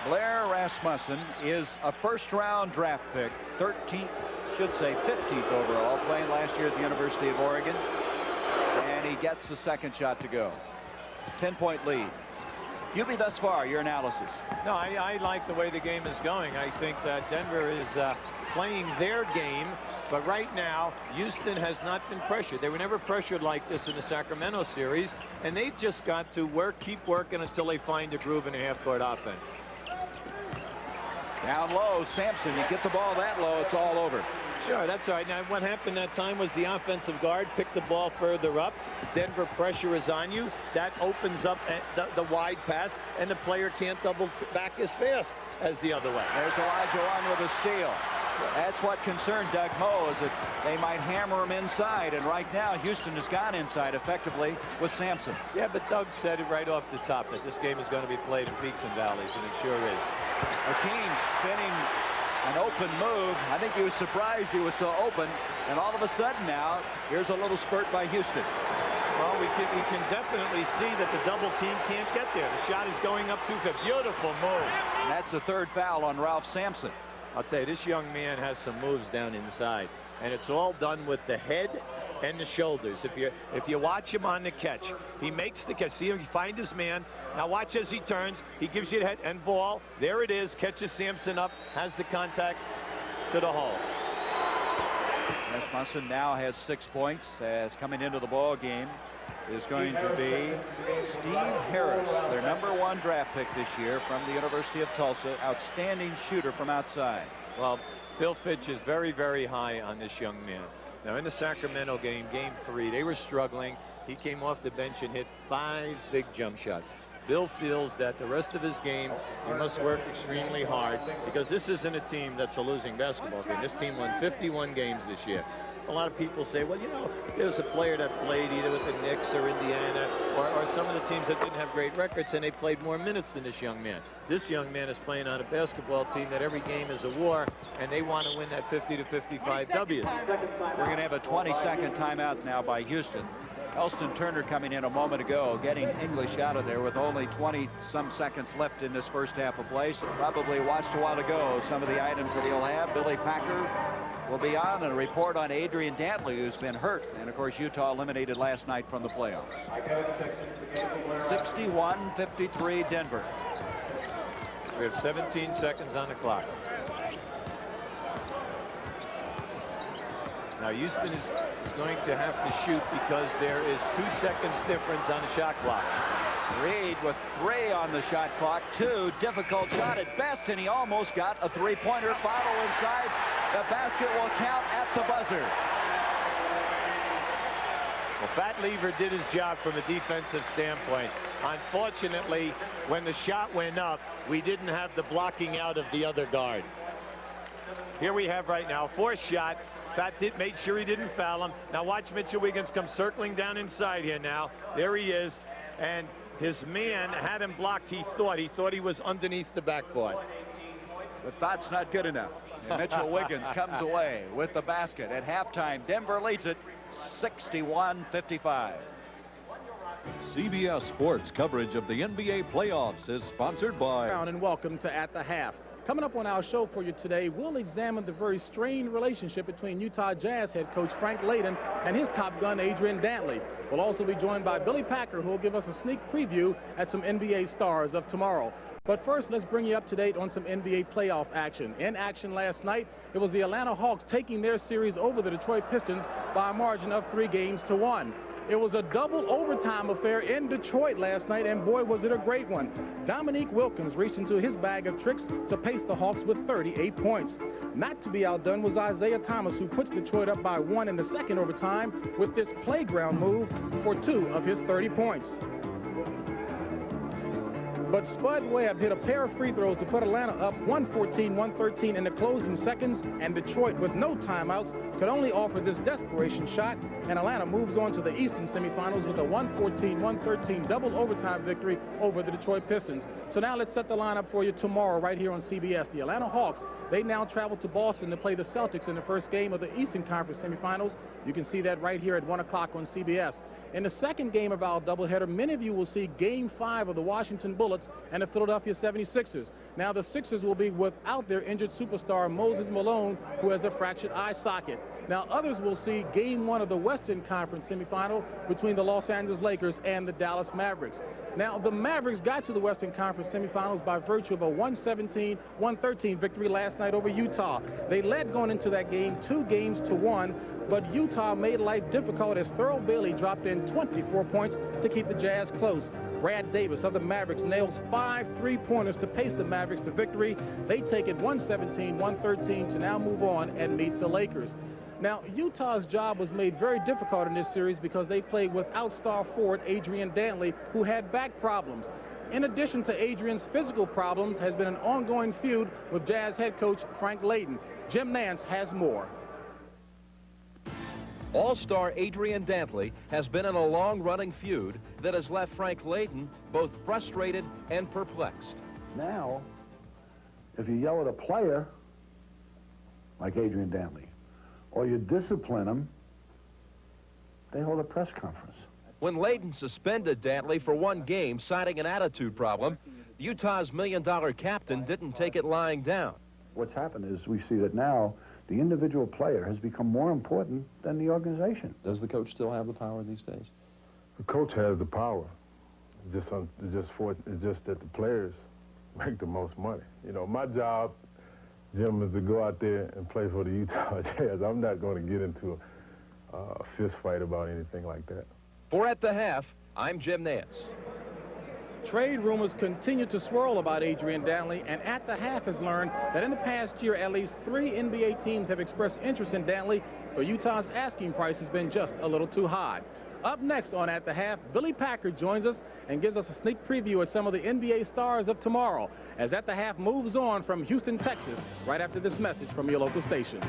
Blair Rasmussen is a first-round draft pick, 13th, should say 15th overall, playing last year at the University of Oregon. And he gets the second shot to go. 10-point lead. Yubi, thus far, your analysis. No, I like the way the game is going. I think that Denver is playing their game, but right now Houston has not been pressured. They were never pressured like this in the Sacramento series, and they've just got to keep working until they find a groove in a half-court offense. Down low, Sampson. You get the ball that low, it's all over. Sure, that's right. Now, what happened that time was the offensive guard picked the ball further up. Denver pressure is on you. That opens up the wide pass, and the player can't double back as fast as the other way. There's Olajuwon with a steal. That's what concerned Doug Moe, is that they might hammer him inside. And right now, Houston has gone inside effectively with Sampson. Yeah, but Doug said it right off the top that this game is going to be played in peaks and valleys, and it sure is. Hakeem spinning an open move. I think he was surprised he was so open. And all of a sudden now, here's a little spurt by Houston. Well, we can definitely see that the double team can't get there. The shot is going up too good. Beautiful move. And that's the third foul on Ralph Sampson. I'll tell you, this young man has some moves down inside, and it's all done with the head and the shoulders. If you watch him on the catch, he makes the catch. See him, he finds his man. Now watch as he turns. He gives you the head and ball. There it is. Catches Sampson up, has the contact to the hole. Rasmussen now has 6 points, as coming into the ball game is going to be Steve Harris, their #1 draft pick this year from the University of Tulsa. Outstanding shooter from outside. Well, Bill Fitch is very, very high on this young man. Now in the Sacramento game, game 3, they were struggling. He came off the bench and hit 5 big jump shots. Bill feels that the rest of his game, he must work extremely hard, because this isn't a team that's a losing basketball team. This team won 51 games this year. A lot of people say, well, you know, there's a player that played either with the Knicks or Indiana or some of the teams that didn't have great records, and they played more minutes than this young man. This young man is playing on a basketball team that every game is a war, and they want to win that 50 to 55 W's. We're going to have a 20-second timeout now by Houston. Elston Turner coming in a moment ago, getting English out of there with only 20-some seconds left in this first half of play. So probably watched a while ago some of the items that he'll have. Billy Packer will be on, and a report on Adrian Dantley, who's been hurt. And, of course, Utah eliminated last night from the playoffs. 61-53 Denver. We have 17 seconds on the clock. Now Houston is going to have to shoot, because there is 2 seconds difference on the shot clock. Reed with 3 on the shot clock. 2, difficult shot at best, and he almost got a 3-pointer. Foul inside. The basket will count at the buzzer. Well, Fat Lever did his job from a defensive standpoint. Unfortunately, when the shot went up, we didn't have the blocking out of the other guard. Here we have right now, 4th shot. Fat made sure he didn't foul him. Now watch Mitchell Wiggins come circling down inside here now. There he is. And his man had him blocked. He thought he was underneath the backboard. But that's not good enough. And Mitchell Wiggins comes away with the basket at halftime. Denver leads it 61-55. CBS Sports coverage of the NBA playoffs is sponsored by... And welcome to At the Half. Coming up on our show for you today, we'll examine the very strained relationship between Utah Jazz head coach Frank Layden and his top gun Adrian Dantley. We'll also be joined by Billy Packer, who will give us a sneak preview at some NBA stars of tomorrow. But first, let's bring you up to date on some NBA playoff action. In action last night, it was the Atlanta Hawks taking their series over the Detroit Pistons by a margin of 3-1. It was a double overtime affair in Detroit last night, and boy, was it a great one. Dominique Wilkins reached into his bag of tricks to pace the Hawks with 38 points. Not to be outdone was Isaiah Thomas, who puts Detroit up by 1 in the second overtime with this playground move for 2 of his 30 points. But Spud Webb hit a pair of free throws to put Atlanta up 114-113 in the closing seconds, and Detroit, with no timeouts, could only offer this desperation shot, and Atlanta moves on to the Eastern semifinals with a 114-113 double overtime victory over the Detroit Pistons. So now let's set the lineup for you tomorrow right here on CBS. The Atlanta Hawks, they now travel to Boston to play the Celtics in the first game of the Eastern Conference semifinals. You can see that right here at 1 o'clock on CBS. In the second game of our doubleheader, many of you will see Game 5 of the Washington Bullets and the Philadelphia 76ers. Now, the Sixers will be without their injured superstar Moses Malone, who has a fractured eye socket. Now, others will see Game 1 of the Western Conference semifinal between the Los Angeles Lakers and the Dallas Mavericks. Now, the Mavericks got to the Western Conference semifinals by virtue of a 117-113 victory last night over Utah. They led going into that game 2-1, but Utah made life difficult as Thurl Bailey dropped in 24 points to keep the Jazz close. Brad Davis of the Mavericks nails 5 3-pointers to pace the Mavericks to victory. They take it 117-113 to now move on and meet the Lakers. Now, Utah's job was made very difficult in this series because they played without star forward Adrian Dantley, who had back problems. In addition to Adrian's physical problems, has been an ongoing feud with Jazz head coach Frank Layden. Jim Nance has more. All-star Adrian Dantley has been in a long-running feud that has left Frank Layden both frustrated and perplexed. Now, if you yell at a player like Adrian Dantley, or you discipline him, they hold a press conference. When Layden suspended Dantley for one game, citing an attitude problem, Utah's million-dollar captain didn't take it lying down. What's happened is we see that now the individual player has become more important than the organization. Does the coach still have the power these days? The coach has the power. It's just that the players make the most money. You know, my job, Jim, is to go out there and play for the Utah Jazz. I'm not going to get into a fist fight about anything like that. For At the Half, I'm Jim Nance. Trade rumors continue to swirl about Adrian Dantley, and At the Half has learned that in the past year, at least 3 NBA teams have expressed interest in Dantley, but Utah's asking price has been just a little too high. Up next on At the Half, Billy Packer joins us and gives us a sneak preview at some of the NBA stars of tomorrow, as At the Half moves on from Houston, Texas, right after this message from your local station.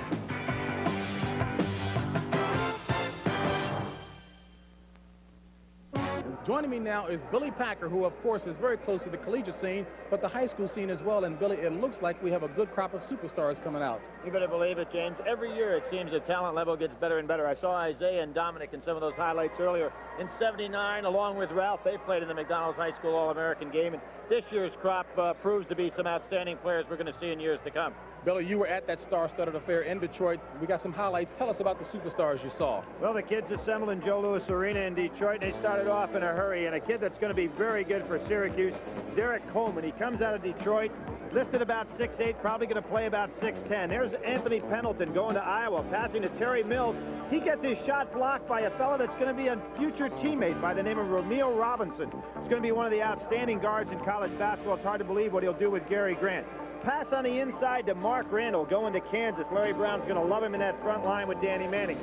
Joining me now is Billy Packer, who, of course, is very close to the collegiate scene, but the high school scene as well. And, Billy, it looks like we have a good crop of superstars coming out. You better believe it, James. Every year it seems the talent level gets better and better. I saw Isaiah and Dominic in some of those highlights earlier. In '79, along with Ralph, they played in the McDonald's High School All-American game. And this year's crop proves to be some outstanding players we're going to see in years to come. Billy, you were at that star-studded affair in Detroit. We got some highlights. Tell us about the superstars you saw. Well, the kids assembled in Joe Louis Arena in Detroit, and they started off in a hurry. And a kid that's going to be very good for Syracuse, Derek Coleman. He comes out of Detroit, listed about 6'8", probably going to play about 6'10". There's Anthony Pendleton going to Iowa, passing to Terry Mills. He gets his shot blocked by a fellow that's going to be a future teammate by the name of Ramil Robinson. He's going to be one of the outstanding guards in college basketball. It's hard to believe what he'll do with Gary Grant. Pass on the inside to Mark Randall going to Kansas. Larry Brown's going to love him in that front line with Danny Manning.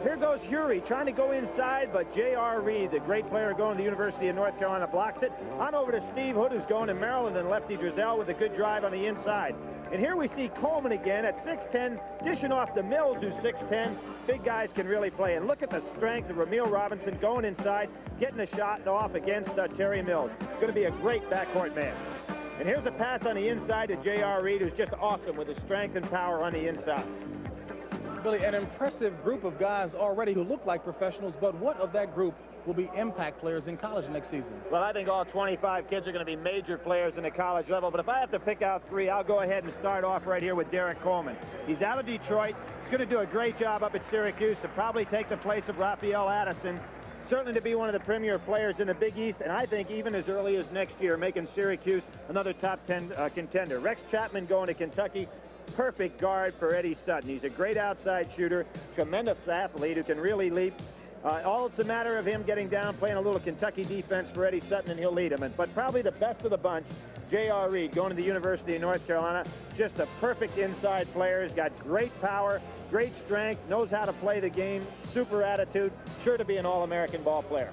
Here goes Hury trying to go inside, but J.R. Reed, the great player going to the University of North Carolina, blocks it. On over to Steve Hood, who's going to Maryland, and Lefty Drizel with a good drive on the inside. And here we see Coleman again at 6'10", dishing off to Mills, who's 6'10". Big guys can really play. And look at the strength of Ramil Robinson going inside, getting a shot off against Terry Mills. Going to be a great backcourt man. And here's a pass on the inside to J.R. Reed, who's just awesome with his strength and power on the inside. Billy, an impressive group of guys already who look like professionals, but what of that group will be impact players in college next season? Well, I think all 25 kids are going to be major players in the college level, but if I have to pick out 3, I'll go ahead and start off right here with Derek Coleman. He's out of Detroit. He's going to do a great job up at Syracuse to probably take the place of Raphael Addison. Certainly to be one of the premier players in the Big East, and I think even as early as next year, making Syracuse another top 10 contender. Rex Chapman going to Kentucky. Perfect guard for Eddie Sutton. He's a great outside shooter, tremendous athlete who can really leap. All it's a matter of him getting down, playing a little Kentucky defense for Eddie Sutton, and he'll lead him. But probably the best of the bunch, J.R. Reed, going to the University of North Carolina. Just a perfect inside player. He's got great power, great strength, knows how to play the game, super attitude, sure to be an All-American ball player.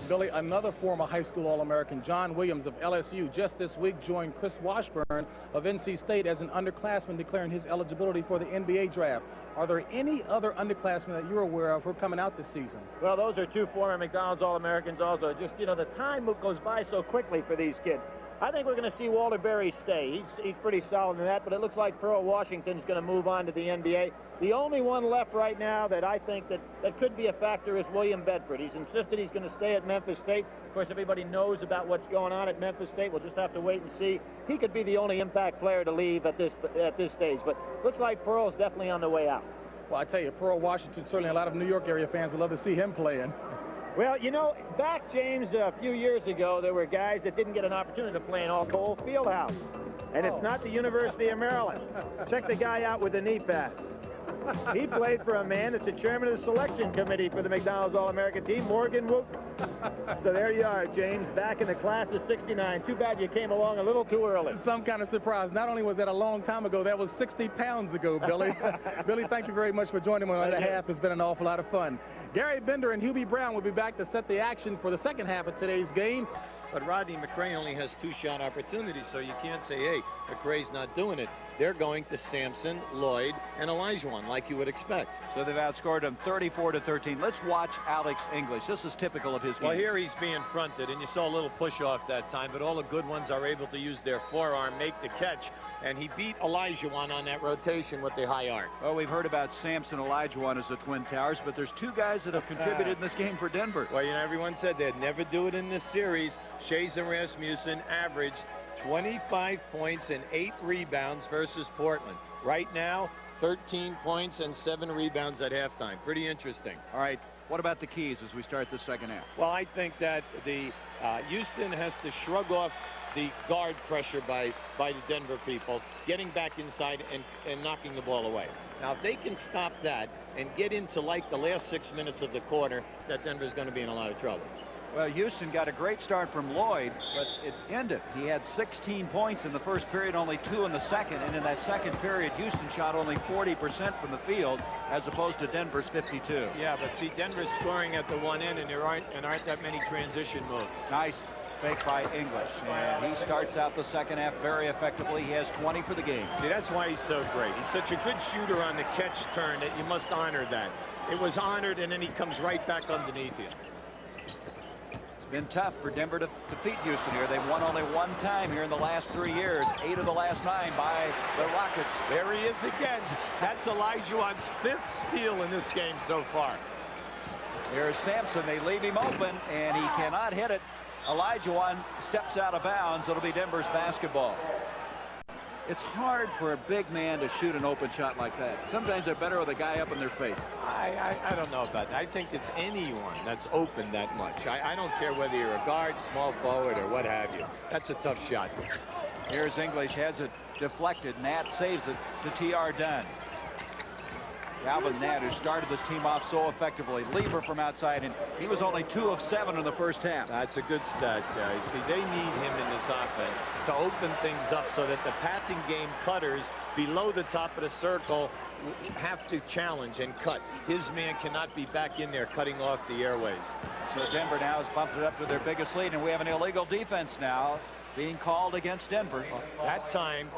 Billy, another former high school All-American, John Williams of LSU, just this week joined Chris Washburn of NC State as an underclassman, declaring his eligibility for the NBA draft. Are there any other underclassmen that you're aware of who are coming out this season? Well, those are 2 former McDonald's All-Americans also. Just, you know, the time goes by so quickly for these kids. I think we're going to see Walter Berry stay. He's pretty solid in that, but it looks like Pearl Washington's going to move on to the NBA. The only one left right now that I think that could be a factor is William Bedford. He's insisted he's going to stay at Memphis State. Of course, everybody knows about what's going on at Memphis State. We'll just have to wait and see. He could be the only impact player to leave at this stage, but looks like Pearl's definitely on the way out. Well, I tell you, Pearl Washington, certainly a lot of New York area fans would love to see him playing. Well, you know, back, James, a few years ago, there were guys that didn't get an opportunity to play in All-Cole Fieldhouse. And it's not the University of Maryland. Check the guy out with the knee pads. He played for a man that's the chairman of the selection committee for the McDonald's All-American team, Morgan Wooten. So there you are, James, back in the class of '69. Too bad you came along a little too early. Some kind of surprise. Not only was that a long time ago, that was 60 pounds ago, Billy. Billy, thank you very much for joining me on the half. It's been an awful lot of fun. Gary Bender and Hubie Brown will be back to set the action for the second half of today's game. But Rodney McRae only has 2 shot opportunities, so you can't say, hey, McRae's not doing it. They're going to Sampson, Lloyd, and Olajuwon, like you would expect. So they've outscored him 34-13. Let's watch Alex English. This is typical of his game. Well, here he's being fronted, and you saw a little push off that time, but all the good ones are able to use their forearm, make the catch, and he beat Olajuwon on that rotation with the high arc. Well, we've heard about Sampson, Olajuwon as the Twin Towers, but there's 2 guys that have contributed in this game for Denver. Well, you know, everyone said they'd never do it in this series. Shays and Rasmussen averaged 25 points and 8 rebounds versus Portland. Right now, 13 points and 7 rebounds at halftime. Pretty interesting. All right, what about the keys as we start the second half? Well, I think that the Houston has to shrug off the guard pressure by the Denver people, getting back inside and knocking the ball away. Now, if they can stop that and get into like the last 6 minutes of the quarter, that Denver's going to be in a lot of trouble. Well, Houston got a great start from Lloyd, but it ended. He had 16 points in the first period, only 2 in the second, and in that second period, Houston shot only 40% from the field, as opposed to Denver's 52. Yeah, but see, Denver's scoring at the one end, and there aren't that many transition moves. Nice fake by English, and he starts out the second half very effectively. He has 20 for the game. See, that's why he's so great. He's such a good shooter on the catch turn that you must honor that. It was honored, and then he comes right back underneath you. Been tough for Denver to defeat Houston here. They've won only 1 time here in the last 3 years. 8 of the last 9 by the Rockets. There he is again. That's Olajuwon's 5th steal in this game so far. Here's Sampson. They leave him open, and he cannot hit it. Olajuwon steps out of bounds. It'll be Denver's basketball. It's hard for a big man to shoot an open shot like that. Sometimes they're better with a guy up in their face. I don't know about that. I think it's anyone that's open that much. I don't care whether you're a guard, small forward, or what have you. That's a tough shot. Here's English, has it deflected. Nat saves it to T.R. Dunn. Calvin Nat, who started this team off so effectively. Lever from outside, and he was only 2 of 7 in the first half. That's a good stat, guys. See, they need him in this offense to open things up so that the passing game cutters below the top of the circle have to challenge and cut. His man cannot be back in there cutting off the airways. So Denver now has bumped it up to their biggest lead, and we have an illegal defense now being called against Denver. That time,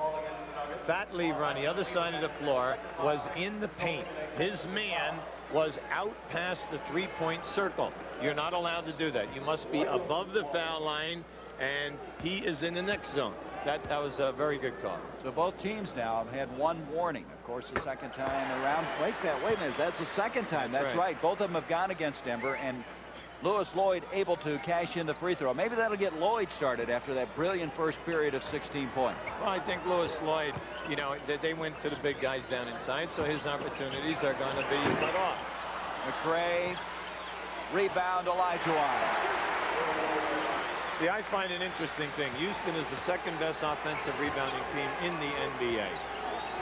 Fat Lever on the other side of the floor was in the paint. His man was out past the 3-point circle. You're not allowed to do that. You must be above the foul line, and he is in the next zone. That was a very good call. So both teams now have had 1 warning. Of course, the second time around. Wait a minute. That's the second time. That's right. Both of them have gone against Denver, and Lloyd able to cash in the free throw. Maybe that'll get Lloyd started after that brilliant first period of 16 points. Well, I think Lloyd, you know, they went to the big guys down inside, so his opportunities are going to be cut off. McRae, rebound, Olajuwon. See, I find an interesting thing. Houston is the 2nd best offensive rebounding team in the NBA.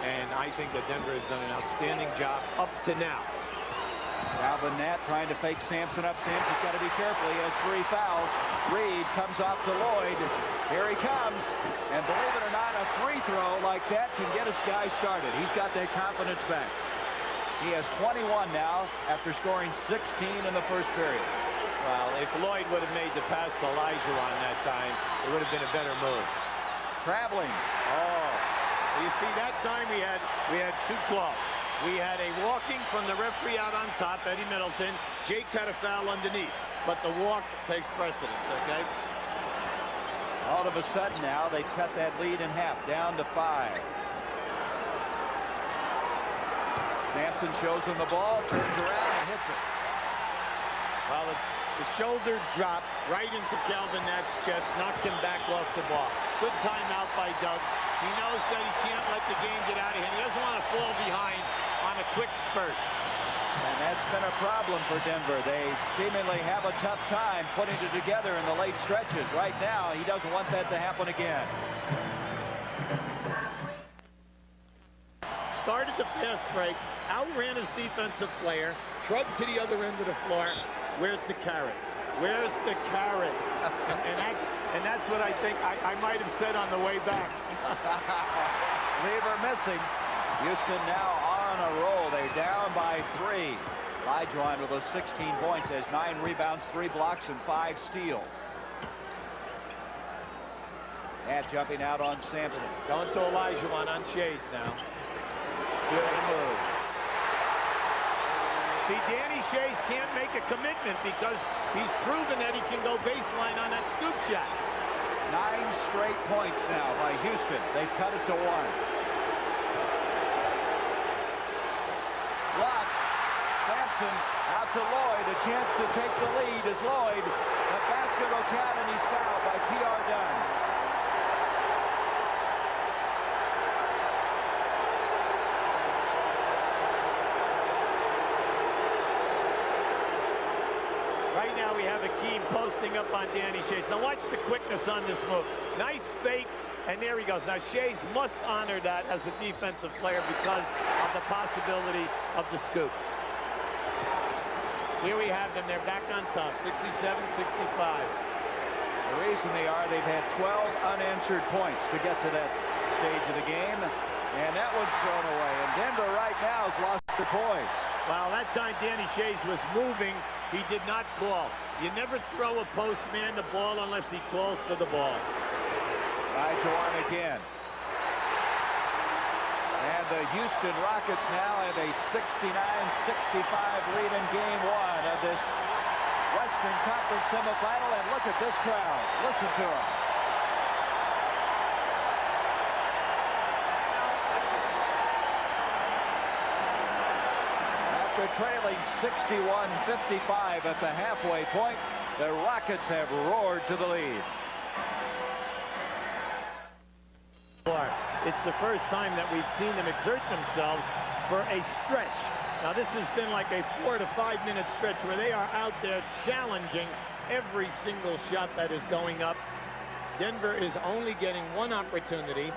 And I think that Denver has done an outstanding job up to now. Calvin Nat trying to fake Sampson up. Sampson's got to be careful. He has 3 fouls. Reed comes off to Lloyd. Here he comes. And believe it or not, a free throw like that can get his guy started. He's got that confidence back. He has 21 now after scoring 16 in the first period. Well, if Lloyd would have made the pass to Olajuwon that time, it would have been a better move. Traveling. Oh, you see, that time we had 2 calls. We had a walking from the referee out on top, Eddie Middleton. Jake had a foul underneath, but the walk takes precedence, okay? All of a sudden now, they cut that lead in half, down to 5. Sampson shows him the ball, turns around and hits it. Well, the shoulder drop right into Calvin Nat's chest, knocked him back off the ball. Good timeout by Doug. He knows that he can't let the game get out of hand. He doesn't want to fall behind on a quick spurt. And that's been a problem for Denver. They seemingly have a tough time putting it together in the late stretches. Right now, he doesn't want that to happen again. Started the fast break, outran his defensive player, trudged to the other end of the floor. Where's the carrot? Where's the carrot? And that's what I think I might have said on the way back. Lever missing. Houston now on a roll. They're down by 3. Olajuwon with those 16 points has 9 rebounds, 3 blocks, and 5 steals. And jumping out on Sampson. Going to Olajuwon on Shays now. Good move. See, Danny Shays can't make a commitment because he's proven that he can go baseline on that scoop shot. 9 straight points now by Houston. They've cut it to 1. Block. Sampson out to Lloyd. A chance to take the lead as Lloyd. The basket will count, and he's fouled by T.R. Dunn. Right now we have Hakeem posting up on Danny Shays. Now watch the quickness on this move. Nice fake, and there he goes. Now Shays must honor that as a defensive player because of the possibility of the scoop. Here we have them. They're back on top, 67-65. The reason they've had 12 unanswered points to get to that stage of the game, and that one's thrown away. And Denver right now has lost their poise. Well, that time Danny Shays was moving. He did not call. You never throw a post man the ball unless he calls for the ball. Olajuwon again. And the Houston Rockets now have a 69-65 lead in game 1 of this Western Conference Semifinal. And look at this crowd. Listen to them. After trailing 61-55 at the halfway point, the Rockets have roared to the lead. It's the first time that we've seen them exert themselves for a stretch. Now this has been like a 4 to 5 minute stretch where they are out there challenging every single shot that is going up. Denver is only getting 1 opportunity,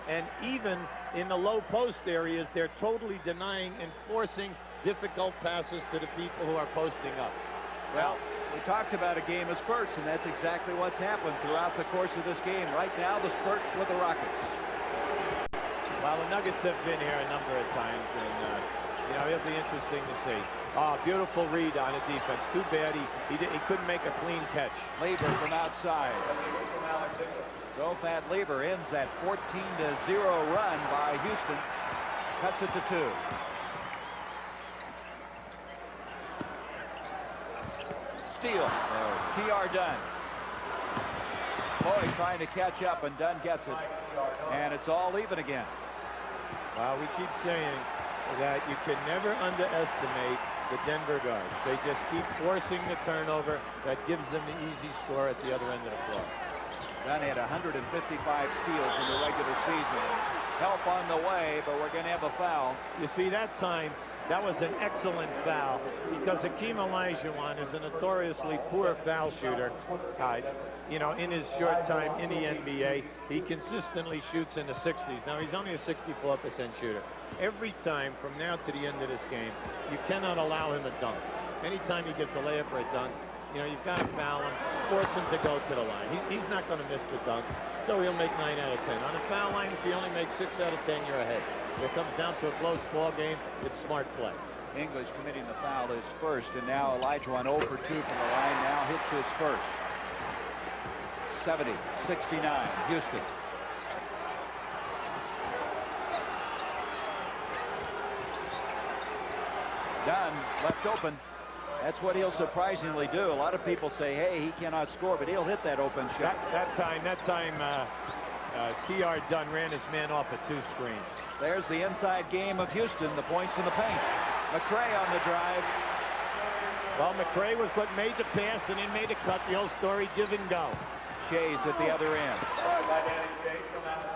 and even in the low post areas, they're totally denying and forcing difficult passes to the people who are posting up. Well, we talked about a game of spurts, and that's exactly what's happened throughout the course of this game. Right now, the spurt with the Rockets. Well, the Nuggets have been here a number of times, and you know, it'll be interesting to see. Beautiful read on a defense. Too bad he couldn't make a clean catch. Lever from outside. So Thad Lever ends that 14-0 run by Houston. Cuts it to 2. Steal. T.R. Dunn. Lloyd trying to catch up, and Dunn gets it. And it's all even again. Well, we keep saying that you can never underestimate the Denver guards. They just keep forcing the turnover that gives them the easy score at the other end of the floor. Dunn had 155 steals in the regular season. Help on the way, but we're going to have a foul. You see, that time, that was an excellent foul because Hakeem Olajuwon is a notoriously poor foul shooter. You know, in his short time in the NBA, he consistently shoots in the 60s. Now, he's only a 64% shooter. Every time from now to the end of this game, you cannot allow him a dunk. Anytime he gets a layup or a dunk, you know, you've got to foul him, force him to go to the line. He's not going to miss the dunks, so he'll make 9 out of 10. On a foul line, if you only make 6 out of 10, you're ahead. If it comes down to a close ball game, it's smart play. English committing the foul his first, and now Olajuwon 0 for 2 from the line, now hits his first. 70-69, Houston. Dunn left open. That's what he'll surprisingly do. A lot of people say, hey, he cannot score, but he'll hit that open shot. That time, T.R. Dunn ran his man off of 2 screens. There's the inside game of Houston, the points in the paint. McRae on the drive. Well, McRae was what made the pass and then made a cut. The old story, give and go. Shays at the other end.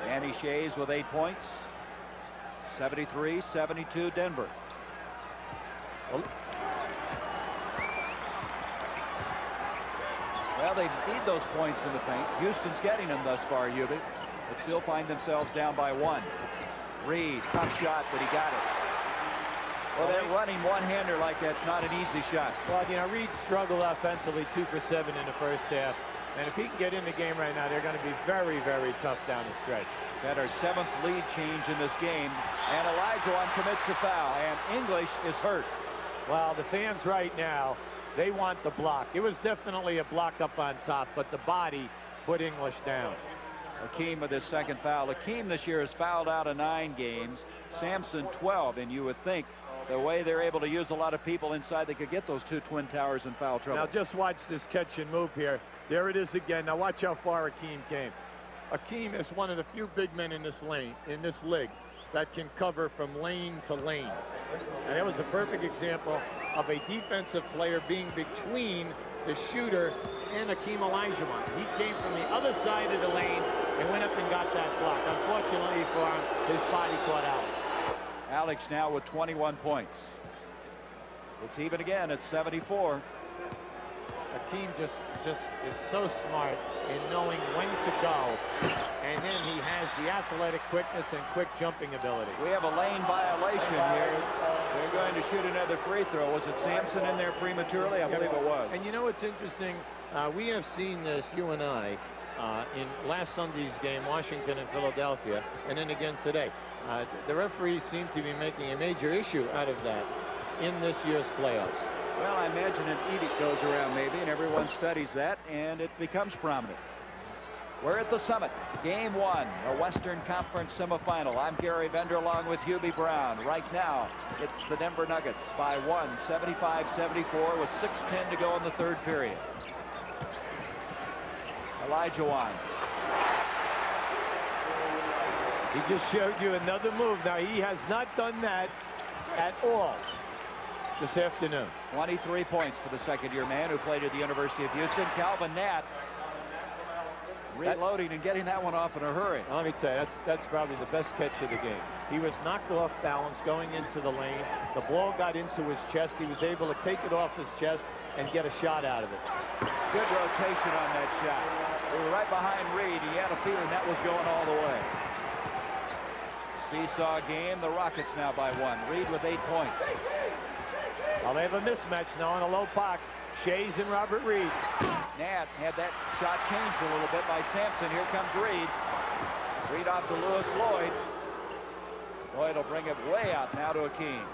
Danny Shays with 8 points. 73-72 Denver. Well, they need those points in the paint. Houston's getting them thus far, Hubie, but still find themselves down by 1. Reed, tough shot, but he got it. Well, that running one-hander like that's not an easy shot. Well, you know, Reed struggled offensively, 2 for 7 in the first half. And if he can get in the game right now, they're going to be very, very tough down the stretch. That our 7th lead change in this game. And Olajuwon commits the foul, and English is hurt. Well, the fans right now, they want the block. It was definitely a block up on top, but the body put English down. Hakeem with his second foul. Hakeem this year has fouled out of 9 games. Sampson 12, and you would think the way they're able to use a lot of people inside, they could get those 2 twin towers in foul trouble. Now just watch this catch and move here. There it is again. Now watch how far Hakeem came. Hakeem is one of the few big men in this league that can cover from lane to lane. And that was a perfect example of a defensive player being between the shooter and Hakeem Olajuwon. He came from the other side of the lane and went up and got that block. Unfortunately for him, his body caught Alex. Alex now with 21 points. It's even again at 74. Hakeem just is so smart in knowing when to go, and then he has the athletic quickness and quick jumping ability. We have a lane violation here. They're going to shoot another free throw. Was it Sampson in there prematurely? I believe it was. And you know what's interesting? We have seen this, you and I, in last Sunday's game, Washington and Philadelphia, and then again today. The referees seem to be making a major issue out of that in this year's playoffs. Well, I imagine an edict goes around maybe, and everyone studies that, and it becomes prominent. We're at the Summit. Game 1, a Western Conference Semifinal. I'm Gary Bender along with Hubie Brown. Right now, it's the Denver Nuggets by 1, 75-74 with 6:10 to go in the third period. Olajuwon. He just showed you another move. Now, he has not done that at all this afternoon. 23 points for the second-year man who played at the University of Houston. Calvin Nat reloading and getting that one off in a hurry. Let me tell you, that's probably the best catch of the game. He was knocked off balance going into the lane. The ball got into his chest. He was able to take it off his chest and get a shot out of it. Good rotation on that shot. We were right behind Reed. He had a feeling that was going all the way. Seesaw game. The Rockets now by 1. Reed with 8 points. Well, they have a mismatch now on a low box. Shays and Robert Reed. Nat had that shot changed a little bit by Sampson. Here comes Reed. Reed off to Lloyd. Lloyd will bring it way out now to Hakeem.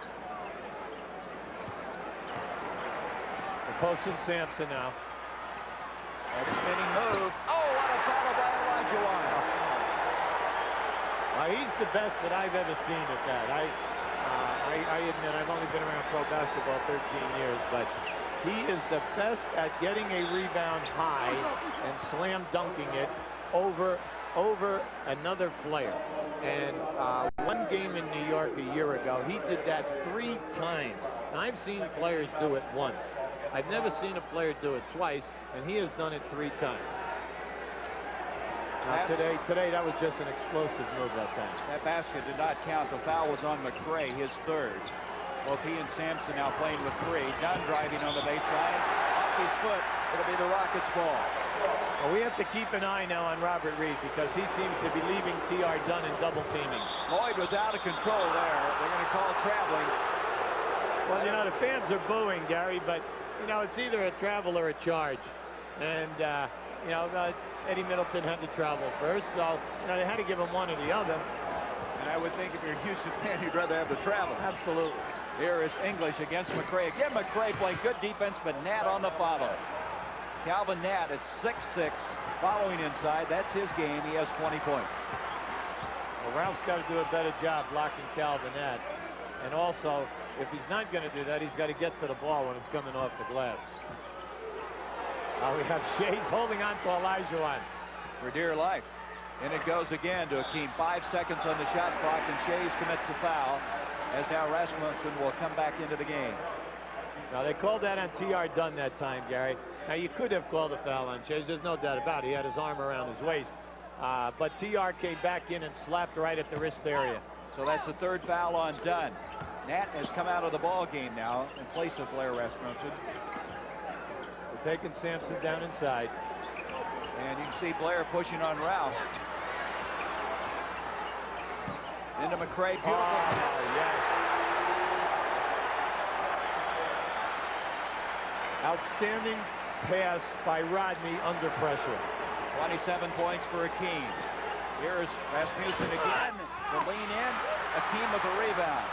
The post and Sampson now. That spinning move. Oh, what a follow by Olajuwon. He's the best that I've ever seen at that. I admit I've only been around pro basketball 13 years, but he is the best at getting a rebound high and slam dunking it over another player. And one game in New York a year ago, he did that 3 times. Now, I've seen players do it once. I've never seen a player do it twice, and he has done it 3 times. Now, today that was just an explosive move that time. That basket did not count. The foul was on McCray, his 3rd. Both he and Sampson now playing with 3. Dunn driving on the baseline. Off his foot. It'll be the Rockets' ball. Well, we have to keep an eye now on Robert Reed because he seems to be leaving T.R. Dunn in double teaming. Lloyd was out of control there. They're going to call traveling. Well, you know, the fans are booing, Gary, but, you know, it's either a travel or a charge. And, you know, Eddie Middleton had to travel first, so, you know, they had to give him one or the other. And I would think if you're a Houston fan, you'd rather have the travel. Absolutely. Here is English against McCray. Again, McCray playing good defense, but Nat on the follow. Calvin Nat at 6'6", following inside. That's his game. He has 20 points. Well, Ralph's got to do a better job blocking Calvin Nat. And also, if he's not going to do that, he's got to get to the ball when it's coming off the glass. We have Shays holding on to Olajuwon. For dear life. And it goes again to Hakeem. 5 seconds on the shot clock, and Shays commits the foul. As now Rasmussen will come back into the game. Now, they called that on T.R. Dunn that time, Gary. Now, you could have called a foul on Shays. There's no doubt about it. He had his arm around his waist. But T.R. came back in and slapped right at the wrist area. So that's the 3rd foul on Dunn. Nat has come out of the ball game now in place of Blair Rasmussen. They're taking Sampson down inside. And you can see Blair pushing on Ralph. Into McCray. Beautiful. Oh, yes. Outstanding pass by Rodney under pressure. 27 points for Hakeem. Here's Rasmussen again. The lean in. Hakeem with a rebound.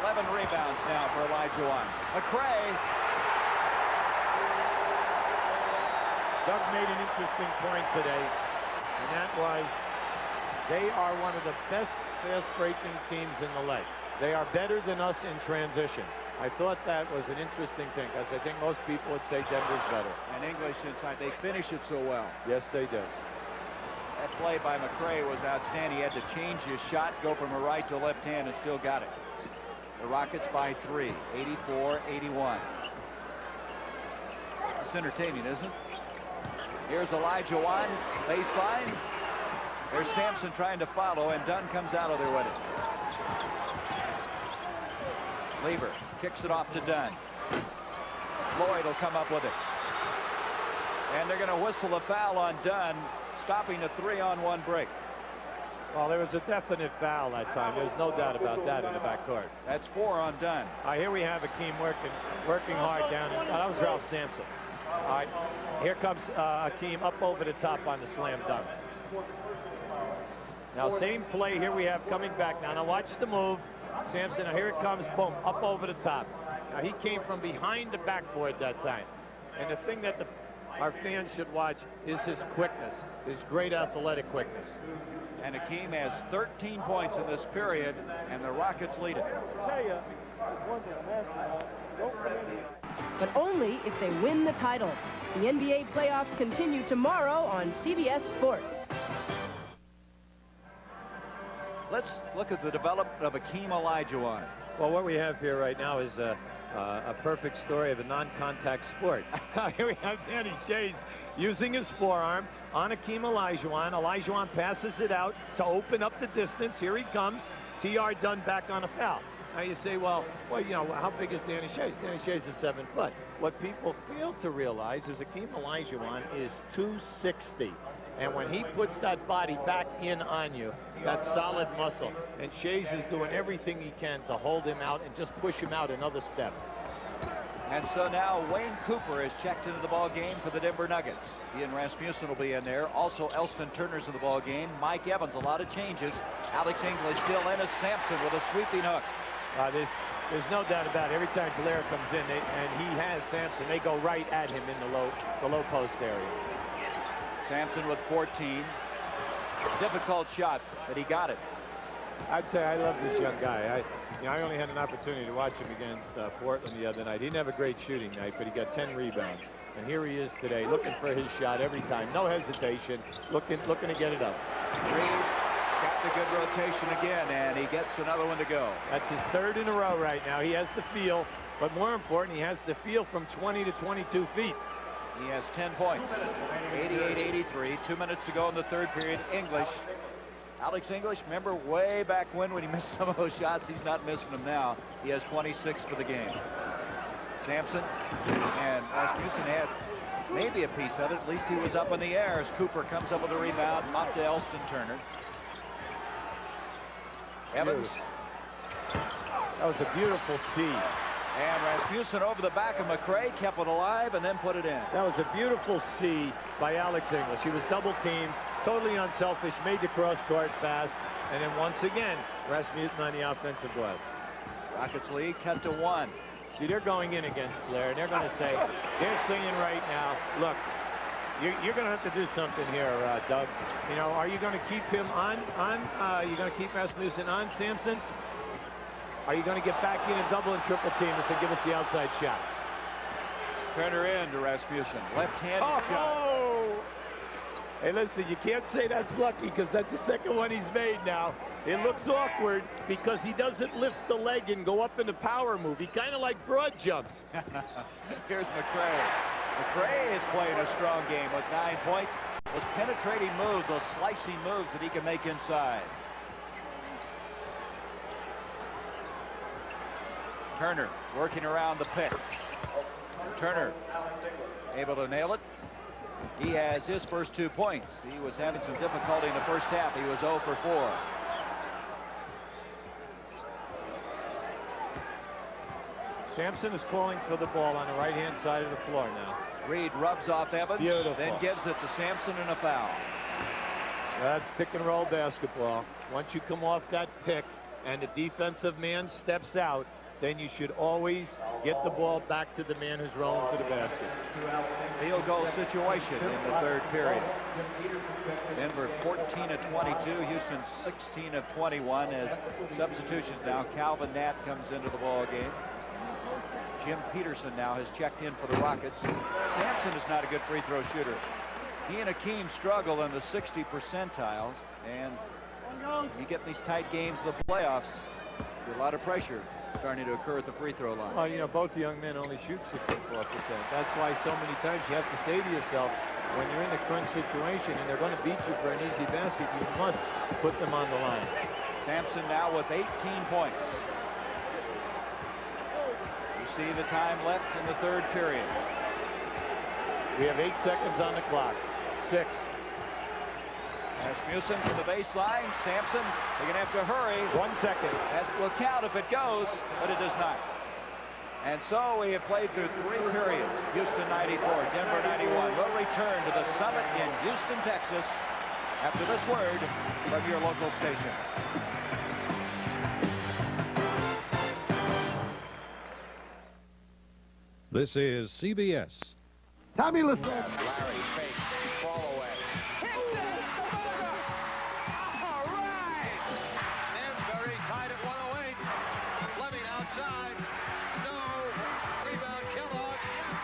11 rebounds now for Olajuwon. McCray. Doug made an interesting point today. And that was, they are one of the best fast-breaking teams in the league. They are better than us in transition. I thought that was an interesting thing, because I think most people would say Denver's better. And English inside, they finish it so well. Yes, they do. That play by McRae was outstanding. He had to change his shot, go from a right to a left hand, and still got it. The Rockets by 3, 84-81. It's entertaining, isn't it? Here's Olajuwon, baseline. There's Sampson trying to follow, and Dunn comes out of there with it. Lieber kicks it off to Dunn. Lloyd will come up with it. And they're going to whistle a foul on Dunn, stopping a 3-on-1 break. Well, there was a definite foul that time. There's no doubt about that in the backcourt. That's 4 on Dunn. Here we have Hakeem working hard down. That was Ralph Sampson. All right, here comes Hakeem up over the top on the slam dunk. Now, same play here we have coming back. Now watch the move. Sampson, now here it comes, boom, up over the top. Now, he came from behind the backboard that time. And the thing that our fans should watch is his quickness, his great athletic quickness. And Hakeem has 13 points in this period, and the Rockets lead it. But only if they win the title. The NBA playoffs continue tomorrow on CBS Sports. Let's look at the development of Hakeem Olajuwon. Well, what we have here right now is a perfect story of a non-contact sport. Here we have Danny Shays using his forearm on Hakeem Olajuwon. Olajuwon passes it out to open up the distance. Here he comes. T.R. Dunn back on a foul. Now you say, well, you know, how big is Danny Shays? Danny Shays is 7 foot. What people fail to realize is Hakeem Olajuwon is 260. And when he puts that body back in on you, that's solid muscle. And Shays is doing everything he can to hold him out and just push him out another step. And so now Wayne Cooper is checked into the ball game for the Denver Nuggets. He and Rasmussen will be in there. Also, Elston Turner's in the ball game. Mike Evans, a lot of changes. Alex English still in as Sampson with a sweeping hook. There's no doubt about it. Every time Blair comes in, and he has Sampson, they go right at him in the low post area. Sampson with 14. Difficult shot, but he got it. I'd say I love this young guy. I only had an opportunity to watch him against Portland the other night. He didn't have a great shooting night, but he got 10 rebounds. And here he is today, looking for his shot every time. No hesitation, looking to get it up. Reed got the good rotation again, and he gets another one to go. That's his 3rd in a row right now. He has the feel, but more important, he has the feel from 20 to 22 feet. He has 10 points. 88-83. 2 minutes to go in the 3rd period. English. Alex English, remember way back when he missed some of those shots? He's not missing them now. He has 26 for the game. Sampson and Rasmussen had maybe a piece of it. At least he was up in the air as Cooper comes up with a rebound. Off to Elston Turner. Evans. That was a beautiful C. And Rasmussen over the back of McRae, kept it alive, and then put it in. That was a beautiful C by Alex English. He was double-teamed, totally unselfish, made the cross-court pass, and then once again, Rasmussen on the offensive glass. Rockets lead cut to 1. See, they're going in against Blair, and they're going to say, they're saying right now, look, you're going to have to do something here, Doug. You know, are you going to keep him on? You're going to keep Rasmussen on, Sampson? Are you going to get back in and double and triple team us and give us the outside shot? Turner in to Rasmussen. Left-handed shot. Oh! Hey, listen, you can't say that's lucky because that's the 2nd one he's made now. It looks awkward because he doesn't lift the leg and go up in the power move. He kind of like broad jumps. Here's McRae. McRae is playing a strong game with 9 points. Those penetrating moves, those slicing moves that he can make inside. Turner working around the pick. Turner able to nail it. He has his first 2 points. He was having some difficulty in the first half. He was 0 for 4. Sampson is calling for the ball on the right-hand side of the floor now. Reed rubs off Evans, Beautiful. then gives it to Sampson and a foul. That's pick-and-roll basketball. Once you come off that pick and the defensive man steps out, then you should always get the ball back to the man who's rolling to the basket. Field goal situation in the third period. Denver 14 of 22, Houston 16 of 21 as substitutions now. Calvin Nat comes into the ball game. Jim Peterson now has checked in for the Rockets. Sampson is not a good free throw shooter. He and Hakeem struggle in the 60 percentile, and you get these tight games in the playoffs, a lot of pressure starting to occur at the free throw line. Well, you know, both young men only shoot 64%. That's why so many times you have to say to yourself, when you're in a crunch situation and they're going to beat you for an easy basket, you must put them on the line. Sampson now with 18 points. You see the time left in the third period. We have 8 seconds on the clock. 6. Rasmussen to the baseline. Sampson, they're going to have to hurry. 1 second. That will count if it goes, but it does not. And so we have played through 3 periods. Houston 94, Denver 91. We'll return to the Summit in Houston, Texas after this word from your local station. This is CBS. Tommy Lassette. Larry fakes, fall away. Hits it! All right! Stansbury tied at 108. Fleming outside. No. Rebound Kellogg. Yeah.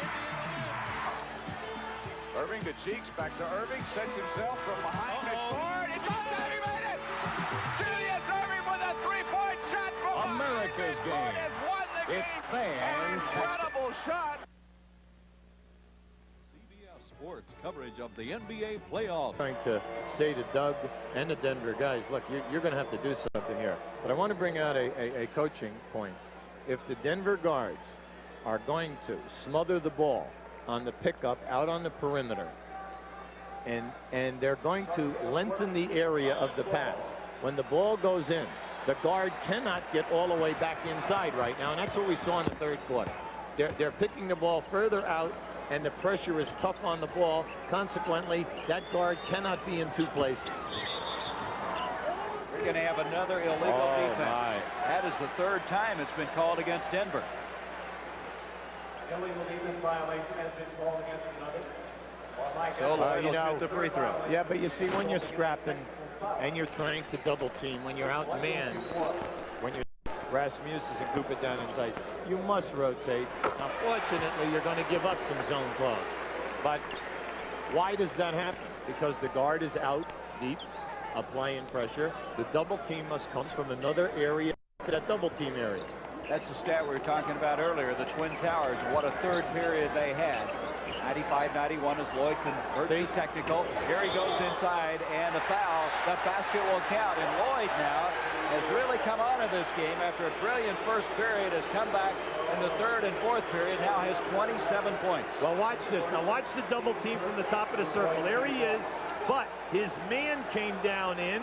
Indiana wins. Irving to Cheeks, back to Irving, sets himself from behind midcourt. It's on time, he made it! Julius Irving with a three-point shot from America's game. has won the game. It's fantastic. Incredible shot. Sports coverage of the NBA playoffs. Trying to say to Doug and the Denver guys, look, you're going to have to do something here. But I want to bring out a coaching point. If the Denver guards are going to smother the ball on the pickup out on the perimeter, and they're going to lengthen the area of the pass, when the ball goes in, the guard cannot get all the way back inside right now, and that's what we saw in the third quarter. They're picking the ball further out, and the pressure is tough on the ball. Consequently, that guard cannot be in 2 places. We're going to have another illegal defense. That is the 3rd time it's been called against Denver. Illegal defense violation has been called against another. So Lloyd will shoot the free throw. Yeah, but you see, when you're scrapping and you're trying to double team, when you're outmanned, when you're Rasmussen and Cooper down inside, you must rotate. Unfortunately, you're going to give up some zone calls. But why does that happen? Because the guard is out deep, applying pressure. The double team must come from another area to that double team area. That's the stat we were talking about earlier, the Twin Towers. What a third period they had. 95-91 as Lloyd converts the technical. Here he goes inside, and the foul. The basket will count, and Lloyd now has really come out of this game after a brilliant first period, has come back in the third and fourth period, now has 27 points. Well, watch this. Now watch the double team from the top of the circle. There he is, but his man came down in,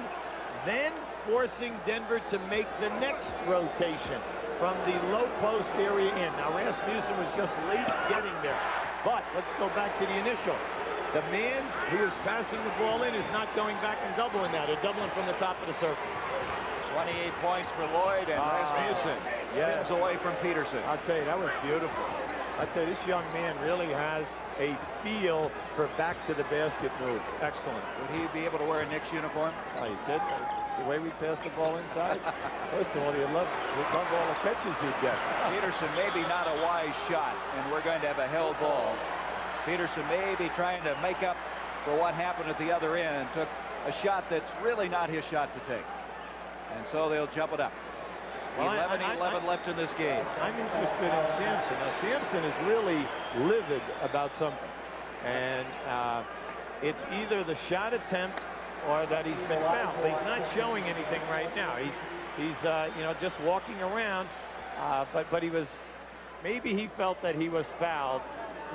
then forcing Denver to make the next rotation from the low post area in. Now Rasmussen was just late getting there. But let's go back to the initial. The man who is passing the ball in is not going back and doubling that. They're doubling from the top of the circle. 28 points for Lloyd, and Rasmussen spins away from Peterson. I'll tell you, that was beautiful. I'll tell you, this young man really has a feel for back to the basket moves. Excellent. Would he be able to wear a Knicks uniform? Oh, he did. The way we pass the ball inside. First of all, we'd love all the catches he'd get. Peterson, maybe not a wise shot, and we're going to have a held ball. Peterson may be trying to make up for what happened at the other end. Took a shot that's really not his shot to take. And so they'll jump it up. 11-11 left in this game. I'm interested in Sampson. Now, Sampson is really livid about something. And it's either the shot attempt or that he's been fouled. He's not showing anything right now. He's you know, just walking around. But he was, maybe he felt that he was fouled,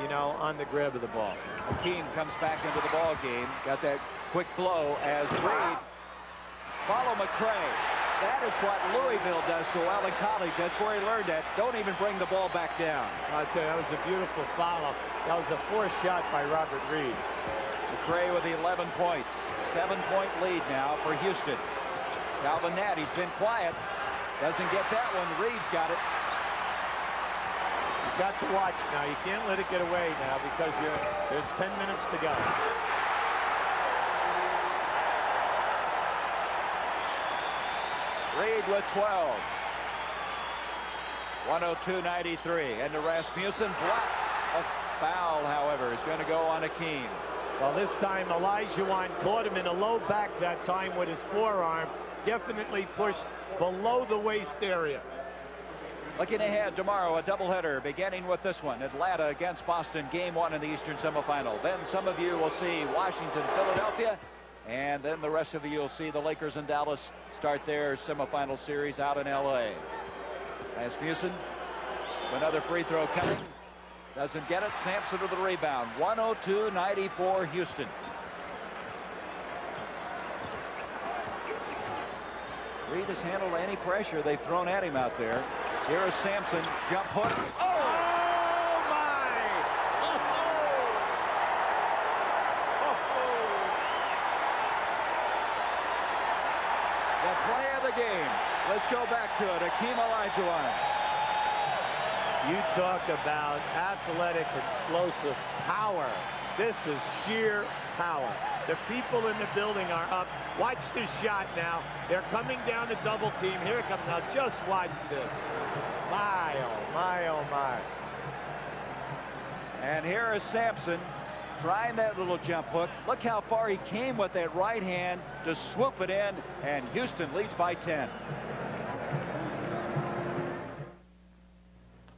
you know, on the grab of the ball. Hakeem comes back into the ball game. Got that quick blow as Reed follow McCray. That is what Louisville does so well in college. That's where he learned that. Don't even bring the ball back down. I'll tell you, that was a beautiful follow. That was a forced shot by Robert Reed. McCray with 11 points. 7-point lead now for Houston. Calvin Nat, he's been quiet. Doesn't get that one. Reed's got it. You've got to watch now. You can't let it get away now because there's 10 minutes to go. Reed with 12. 102-93. And to Rasmussen. Block. A foul, however, is going to go on Hakeem. Well, this time Olajuwon caught him in a low back that time with his forearm. Definitely pushed below the waist area. Looking ahead tomorrow, a doubleheader beginning with this one. Atlanta against Boston, game 1 in the Eastern semifinal. Then some of you will see Washington, Philadelphia. And then the rest of you will see the Lakers and Dallas start their semifinal series out in L.A. Rasmussen, another free throw coming. Doesn't get it. Sampson with the rebound. 102-94 Houston. Reed has handled any pressure they've thrown at him out there. Here is Sampson. Jump hook. Oh, my! The play of the game. Let's go back to it. Hakeem Olajuwon. You talk about athletic, explosive power. This is sheer power. The people in the building are up. Watch this shot now. They're coming down to double team. Here it comes. Now just watch this. My, oh, my, oh, my. And here is Sampson trying that little jump hook. Look how far he came with that right hand to swoop it in, and Houston leads by 10.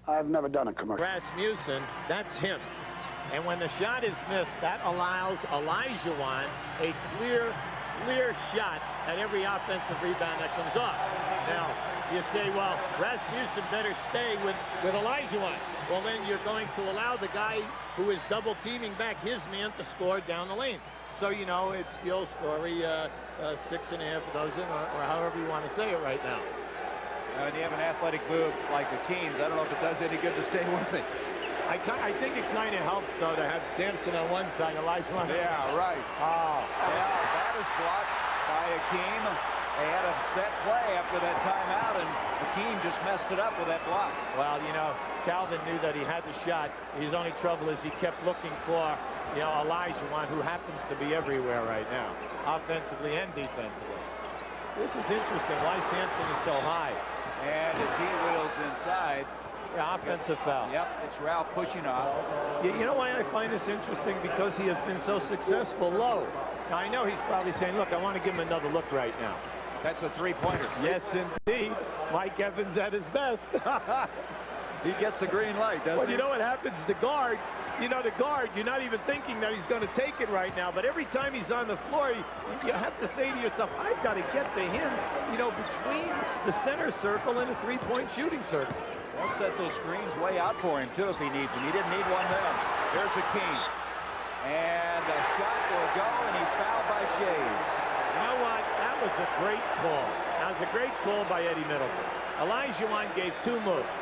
I've never done a commercial. Rasmussen, that's him. And when the shot is missed, that allows Olajuwon a clear shot at every offensive rebound that comes off. Now, you say, well, Rasmussen better stay with Olajuwon. Well, then you're going to allow the guy who is double teaming back his man to score down the lane. So, you know, it's the old story, 6.5 dozen, or however you want to say it right now. When you have an athletic move like Hakeem's, I don't know if it does any good to stay with it. I think it kind of helps, though, to have Sampson on one side, Olajuwon. Yeah, right. Oh. Yeah, that is blocked by Hakeem. They had a set play after that timeout, and Hakeem just messed it up with that block. Well, you know, Calvin knew that he had the shot. His only trouble is he kept looking for, you know, Olajuwon, who happens to be everywhere right now, offensively and defensively. This is interesting, why Sampson is so high. And as he wheels inside, yeah, offensive foul. Yep, it's Ralph pushing off. You know why I find this interesting? Because he has been so successful low. Now, I know he's probably saying, look, I want to give him another look right now. That's a three-pointer. Yes, indeed. Mike Evans at his best. He gets the green light, doesn't he? Well, you know what happens? The guard, you're not even thinking that he's going to take it right now. But every time he's on the floor, you have to say to yourself, I've got to get to him, between the center circle and the three-point shooting circle. They'll set those screens way out for him, too, if he needs them. He didn't need one then. Here's Hakeem. And the shot will go, and he's fouled by Shays. You know what? That was a great call. That was a great call by Eddie Middleton. Olajuwon gave two moves.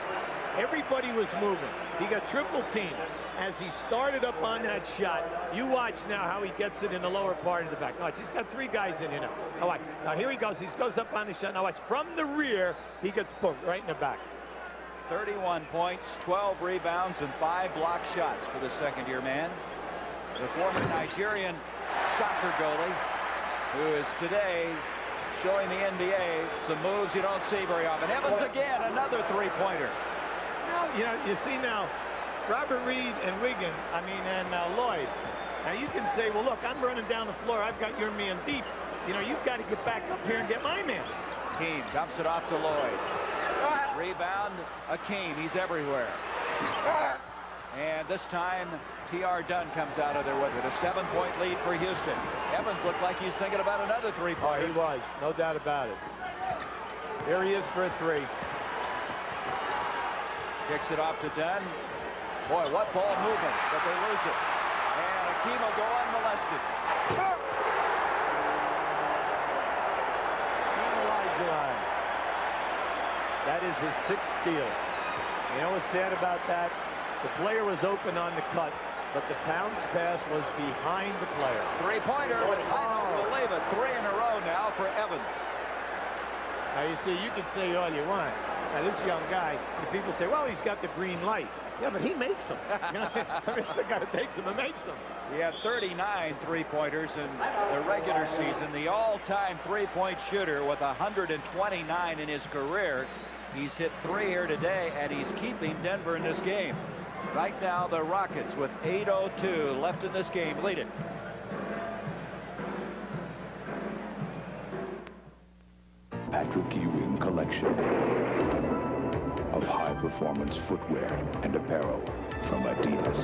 Everybody was moving. He got triple teamed. As he started up on that shot, you watch now how he gets it in the lower part of the back. Watch, he's got three guys in here now. Now watch. Now here he goes. He goes up on the shot. Now watch. From the rear, he gets boom right in the back. 31 points, 12 rebounds, and 5 block shots for the second-year man. The former Nigerian soccer goalie, who is today showing the NBA some moves you don't see very often. Evans again, another three-pointer. Now, you see now, Robert Reed and Wigan, and Lloyd. Now you can say, well, look, I'm running down the floor. I've got your man deep. You've got to get back up here and get my man. Hakeem dumps it off to Lloyd. Rebound, Hakeem. He's everywhere. And this time, T.R. Dunn comes out of there with it. A 7-point lead for Houston. Evans looked like he's thinking about another three-pointer. Oh, he was. No doubt about it. Here he is for a three. Kicks it off to Dunn. Boy, what ball movement, but they lose it. And Hakeem will go unmolested. Hakeem Olajuwon. That is his 6th steal. You know what's sad about that? The player was open on the cut, but the bounce pass was behind the player. Three-pointer. I don't believe it. 3 in a row now for Evans. Now, you see, you can say all you want. Now, this young guy, the people say, well, he's got the green light. Yeah, but he makes them. This is the guy that takes them and makes them. He had 39 three-pointers in the regular season. The all-time three-point shooter with 129 in his career. He's hit 3 here today, and he's keeping Denver in this game. Right now, the Rockets, with 8:02 left in this game, lead it. Patrick Ewing collection of high-performance footwear and apparel from Adidas.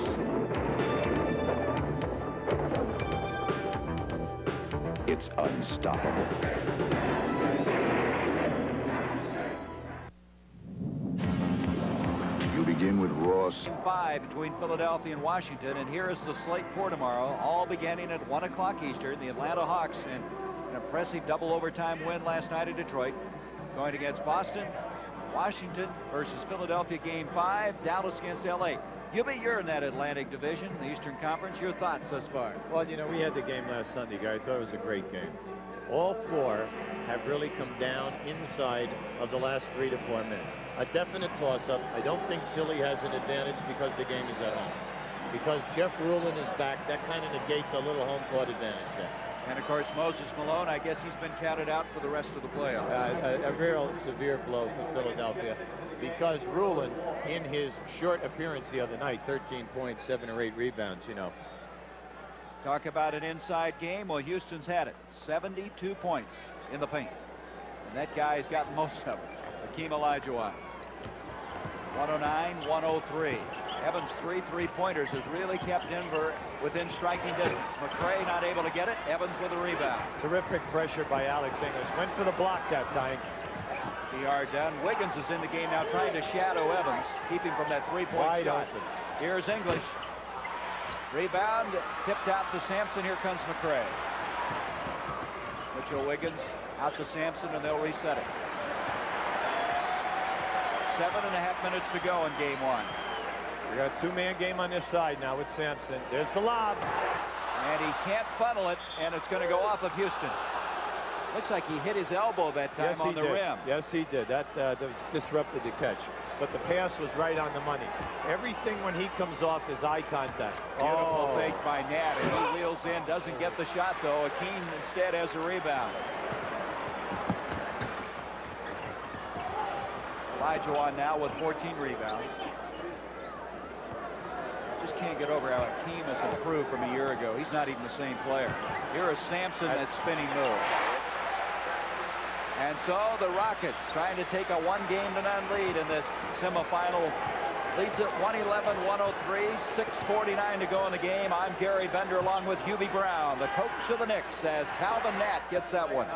It's unstoppable. You begin with Ross. 5 between Philadelphia and Washington, and here is the slate for tomorrow, all beginning at 1 o'clock Eastern. The Atlanta Hawks in an impressive double overtime win last night in Detroit, going against Boston. Washington versus Philadelphia, game 5. Dallas against LA. You're in that Atlantic Division, the Eastern Conference. Your thoughts thus far? Well, you know, we had the game last Sunday, guy. I thought it was a great game. All 4 have really come down inside of the last 3 to 4 minutes. A definite toss-up. I don't think Philly has an advantage because the game is at home. Because Jeff Rulin is back, that kind of negates a little home court advantage there. And, of course, Moses Malone, I guess he's been counted out for the rest of the playoffs. A real severe blow for Philadelphia, because Rulin, in his short appearance the other night, 13 points, 7 or 8 rebounds, you know. Talk about an inside game. Well, Houston's had it. 72 points in the paint. And that guy's got most of it. Hakeem Olajuwon. 109-103. Evans' 3 three-pointers has really kept Denver within striking distance. McRae not able to get it. Evans with a rebound. Terrific pressure by Alex English. Went for the block that time. PR done. Wiggins is in the game now, trying to shadow Evans, keep him from that three-point shot. Open. Here's English. Rebound tipped out to Sampson. Here comes McRae. Mitchell Wiggins out to Sampson, and they'll reset it. 7.5 minutes to go in game 1. We got a 2-man game on this side now with Sampson. There's the lob. And he can't funnel it, and it's going to go off of Houston. Looks like he hit his elbow that time on the rim. Yes, he did. That disrupted the catch. But the pass was right on the money. Everything when he comes off is eye contact. Beautiful fake by Nat, and he wheels in, doesn't get the shot, though. Hakeem instead has a rebound. Olajuwon now with 14 rebounds. Just can't get over how Hakeem has improved from a year ago. He's not even the same player. Here is Sampson, that spinning move. And so the Rockets trying to take a 1-game-to-none lead in this semifinal. Leads at 111-103, 6:49 to go in the game. I'm Gary Bender along with Hubie Brown, the coach of the Knicks, as Calvin Nat gets that one.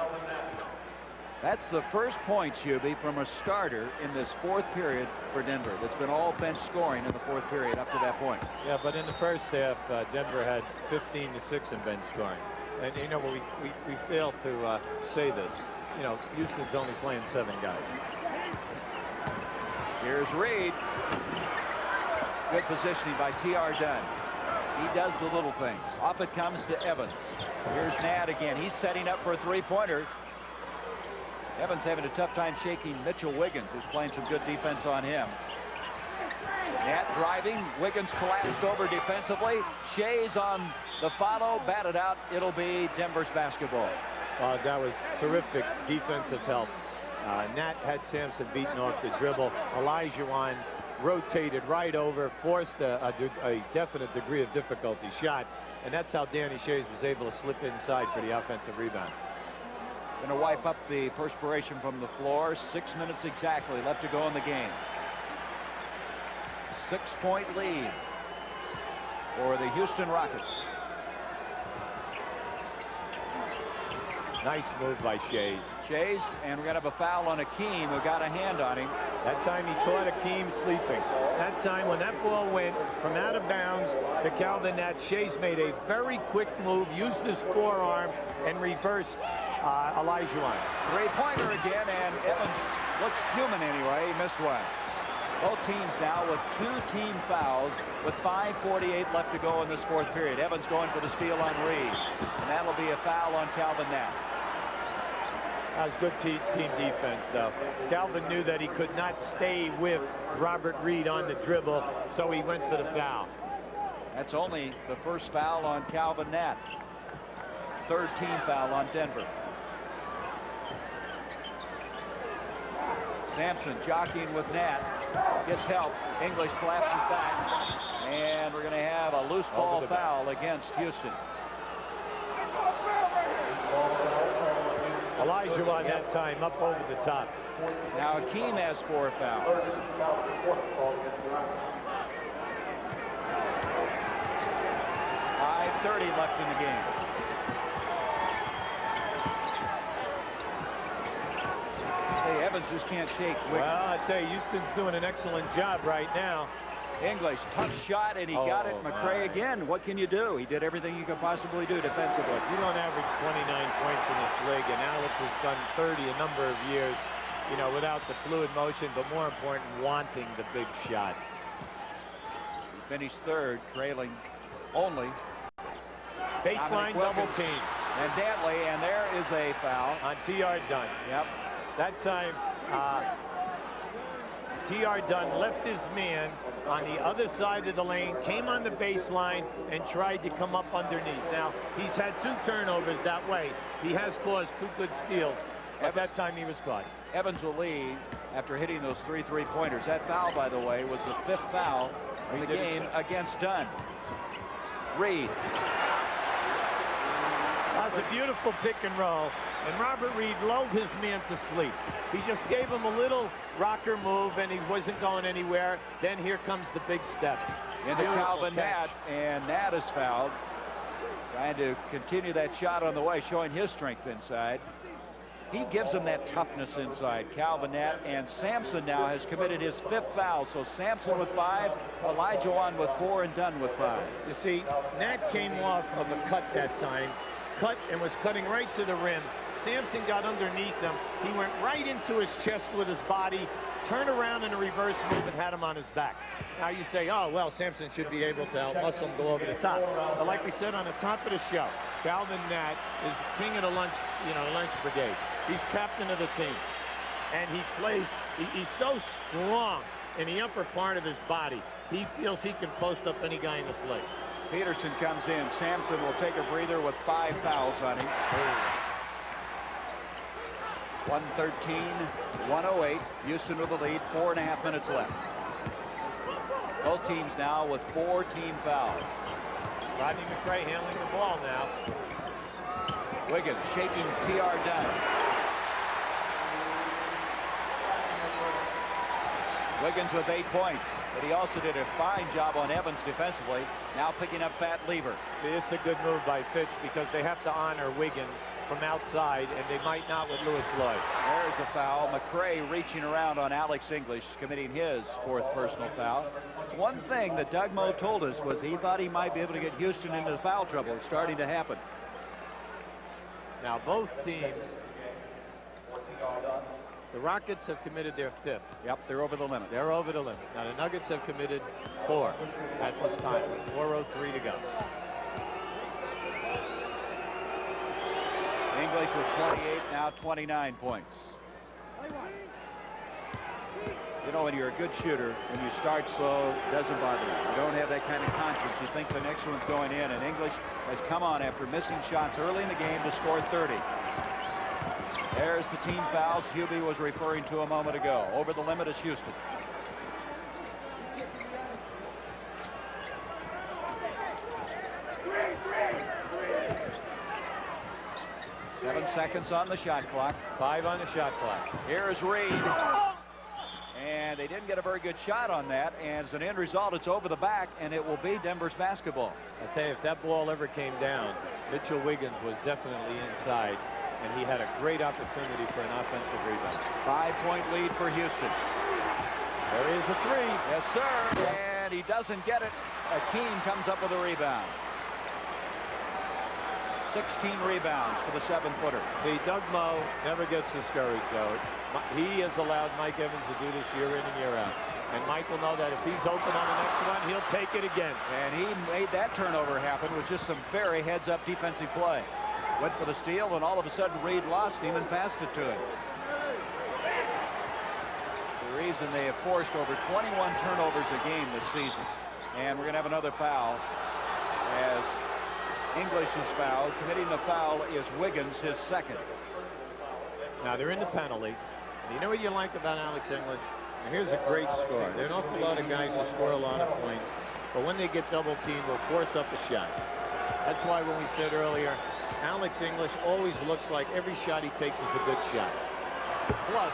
That's the first points, Hubie, from a starter in this 4th period for Denver. That's been all bench scoring in the 4th period up to that point. Yeah, but in the first half, Denver had 15-6 in bench scoring. And, you know, we failed to say this. You know, Houston's only playing 7 guys. Here's Reed. Good positioning by T.R. Dunn. He does the little things. Off it comes to Evans. Here's Nat again. He's setting up for a 3-pointer. Evans having a tough time shaking Mitchell Wiggins, who's playing some good defense on him. Nat driving. Wiggins collapsed over defensively. Shea's on the follow. Batted out. It'll be Denver's basketball. That was terrific defensive help. Nat had Sampson beaten off the dribble. Olajuwon rotated right over, forced a definite degree of difficulty shot, and that's how Danny Shays was able to slip inside for the offensive rebound. Going to wipe up the perspiration from the floor. 6 minutes exactly left to go in the game. 6-point lead for the Houston Rockets. Nice move by Shays. Shays, and we're going to have a foul on Hakeem, who got a hand on him. That time he caught Hakeem sleeping. That time when that ball went from out of bounds to Calvin Nat, Shays made a very quick move, used his forearm, and reversed Olajuwon. 3-pointer again, and Evans looks human anyway. He missed one. Both teams now with 2 team fouls with 5:48 left to go in this 4th period. Evans going for the steal on Reed, and that'll be a foul on Calvin Nat. That was good team defense, though. Calvin knew that he could not stay with Robert Reed on the dribble, so he went for the foul. That's only the first foul on Calvin Nat. Third team foul on Denver. Sampson jockeying with Nat. Gets help. English collapses back. And we're going to have a loose ball foul against Houston. Olajuwon that time up over the top. Now Hakeem has 4 fouls. .5:30 left in the game. Hey, Evans just can't shake. Well, I tell you, Houston's doing an excellent job right now. English, tough shot, and he got it. McRae again. What can you do? He did everything you could possibly do defensively. You don't average 29 points in this league, and Alex has done 30 a number of years, you know, without the fluid motion, but more important, wanting the big shot. He finished third, trailing only. Baseline double team. And Dantley, and there is a foul. On T.R. Dunn. Yep. That time, T.R. Dunn left his man on the other side of the lane, came on the baseline, and tried to come up underneath. Now, he's had 2 turnovers that way. He has caused 2 good steals. At that time, he was caught. Evans will lead after hitting those 3 3-pointers. That foul, by the way, was the 5th foul of the game against Dunn. Reed. That was a beautiful pick and roll, and Robert Reed lulled his man to sleep. He just gave him a little rocker move, and he wasn't going anywhere. Then here comes the big step. Into Calvin Nat, and Nat is fouled. Trying to continue that shot on the way, showing his strength inside. He gives him that toughness inside, Calvin Nat, and Sampson now has committed his 5th foul. So Sampson with 5, Olajuwon with 4, and Dunn with 5. You see, Nat came off of a cut that time. Cut and was cutting right to the rim. Sampson got underneath him. He went right into his chest with his body, turned around in a reverse move and had him on his back. Now you say, oh, well, Sampson should be able to outmuscle him, go over the top. But like we said on the top of the show, Calvin Nat is king of the lunch brigade. He's captain of the team. And he plays, he's so strong in the upper part of his body. He feels he can post up any guy in this league. Peterson comes in. Sampson will take a breather with 5 fouls on him. 113-108. Houston with the lead. 4.5 minutes left. Both teams now with 4 team fouls. Rodney McRae handling the ball now. Wiggins shaking T.R. Dunn. Wiggins with 8 points, but he also did a fine job on Evans defensively. Now picking up Pat Lever. This is a good move by Fitch because they have to honor Wiggins from outside, and they might not with Louis Lloyd. There's a foul. McRae reaching around on Alex English, committing his 4th personal foul. It's one thing that Doug Moe told us was he thought he might be able to get Houston into foul trouble. It's starting to happen. Now both teams, the Rockets have committed their 5th. Yep, they're over the limit. They're over the limit. Now the Nuggets have committed 4 at this time. 4:03 to go. English with 28, now 29 points. You know, when you're a good shooter, when you start slow, it doesn't bother you. You don't have that kind of confidence. You think the next one's going in, and English has come on after missing shots early in the game to score 30. There's the team fouls Hubie was referring to a moment ago. Over the limit is Houston. Seven seconds on the shot clock. 5 on the shot clock. Here's Reed. And they didn't get a very good shot on that. And as an end result, it's over the back, and it will be Denver's basketball. I'll tell you, if that ball ever came down, Mitchell Wiggins was definitely inside, and he had a great opportunity for an offensive rebound. 5-point lead for Houston. There is a 3. Yes, sir. And he doesn't get it. Hakeem comes up with a rebound. 16 rebounds for the 7-footer. See, Doug Moe never gets discouraged, though. He has allowed Mike Evans to do this year in and year out. And Mike will know that if he's open on the next one, he'll take it again. And he made that turnover happen with just some very heads-up defensive play. Went for the steal, and all of a sudden Reed lost him and passed it to him. The reason they have forced over 21 turnovers a game this season. And we're going to have another foul as English is fouled. Committing the foul is Wiggins, his second. Now they're in the penalty. You know what you like about Alex English? And here's a great score. There are an awful lot of guys who score a lot of points, but when they get double teamed, they'll force up a shot. That's why when we said earlier, Alex English always looks like every shot he takes is a good shot. Plus,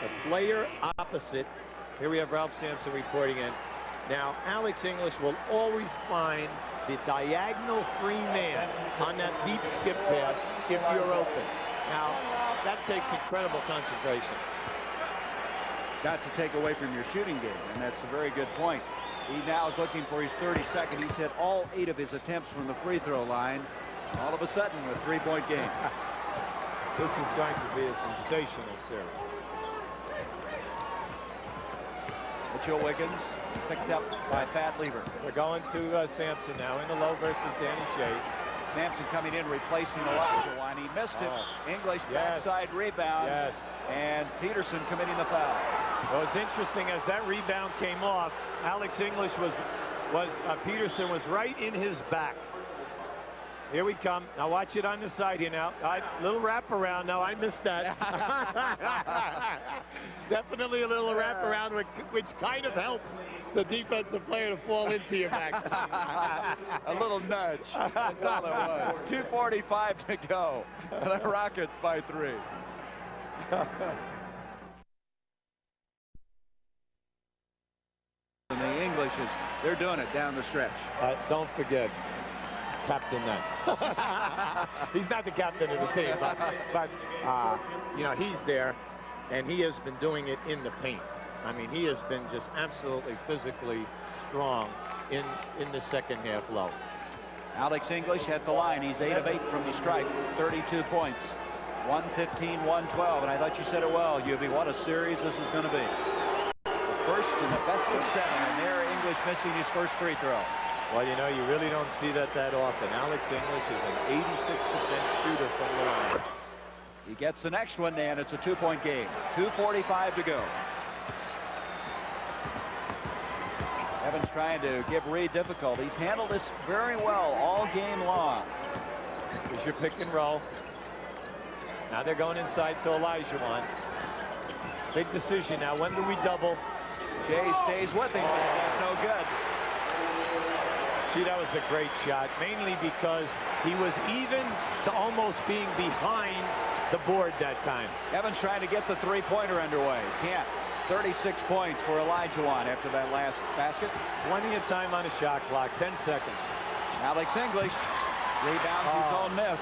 the player opposite, here we have Ralph Sampson reporting in. Now, Alex English will always find the diagonal free man on that deep skip pass if you're open. Now, that takes incredible concentration. Got to take away from your shooting game, and that's a very good point. He now is looking for his 32nd. He's hit all 8 of his attempts from the free throw line. All of a sudden, a 3-point game. This is going to be a sensational series. Mitchell Wiggins picked up by Pat Lever. They're going to Sampson now in the low versus Danny Shays. Sampson coming in, replacing Olajuwon. He missed it. English backside rebound. Yes. And Peterson committing the foul. Well, it's interesting, as that rebound came off, Alex English Peterson was right in his back. Here we come. Now watch it on the side here now. Little wraparound. Now I missed that. Definitely a little wraparound, which kind of helps the defensive player to fall into your back. A little nudge. That's all it was. 2:45 to go. The Rockets by 3. And the English they're doing it down the stretch. Don't forget, Captain Nut. He's not the captain of the team, but you know, he's there, and he has been doing it in the paint. I mean, he has been just absolutely physically strong in the second half low. Alex English at the line. He's 8 of 8 from the stripe, 32 points, 115, 112. And I thought you said it well, Hubie. What a series this is going to be. The first and the best of 7, and there English missing his first free throw. Well, you know, you really don't see that often. Alex English is an 86% shooter from the line. He gets the next one, and it's a 2-point game. 2:45 to go. Evans trying to give Reed difficulties. Handled this very well all game long. Here's your pick and roll. Now they're going inside to Olajuwon. Big decision now. When do we double? Jay stays with him, but that's no good. Gee, that was a great shot, mainly because he was even to almost being behind the board that time. Evans trying to get the three-pointer underway. Can't. 36 points for Olajuwon after that last basket. Plenty of time on the shot clock. 10 seconds. Alex English rebounds his own miss.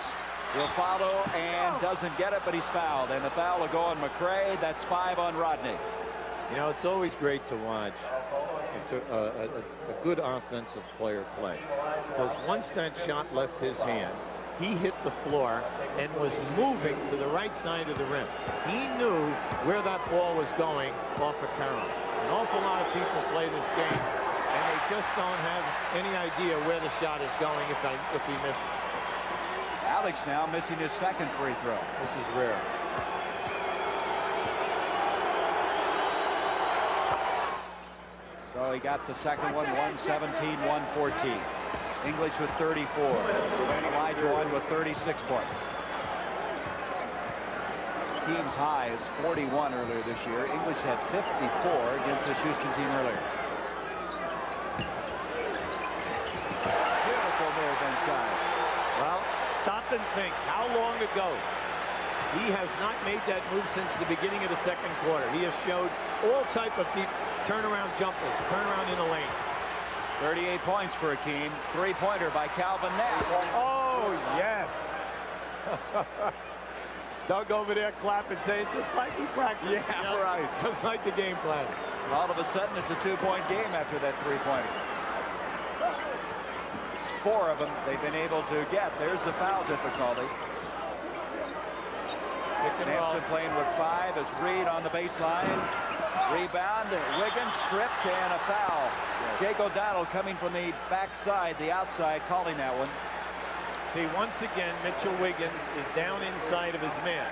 Will follow and doesn't get it, but he's fouled. And the foul will go on McRae. That's 5 on Rodney. You know, it's always great to watch a good offensive player play, because once that shot left his hand, he hit the floor and was moving to the right side of the rim. He knew where that ball was going off of Carroll. An awful lot of people play this game, and they just don't have any idea where the shot is going if he misses. Alex now missing his second free throw. This is rare. So he got the second one, 117, 114. English with 34. Olajuwon with 36 points. Team's high is 41 earlier this year. English had 54 against this Houston team earlier. Beautiful move inside. Well, stop and think. How long ago? He has not made that move since the beginning of the second quarter. He has showed all type of deep turnaround jumpers, turnaround in the lane. 38 points for Hakeem. Three-pointer by Calvin Knapp. Oh, yes. Doug over there clapping, saying just like he practiced. Yeah, you know? Right. Just like the game plan. All of a sudden, it's a 2-point game after that three-pointer. 4 of them they've been able to get. There's the foul difficulty. Sampson playing with 5 as Reed on the baseline. Rebound, Wiggins stripped, and a foul. Jake O'Donnell coming from the backside, the outside, calling that one. see, once again, Mitchell Wiggins is down inside of his man.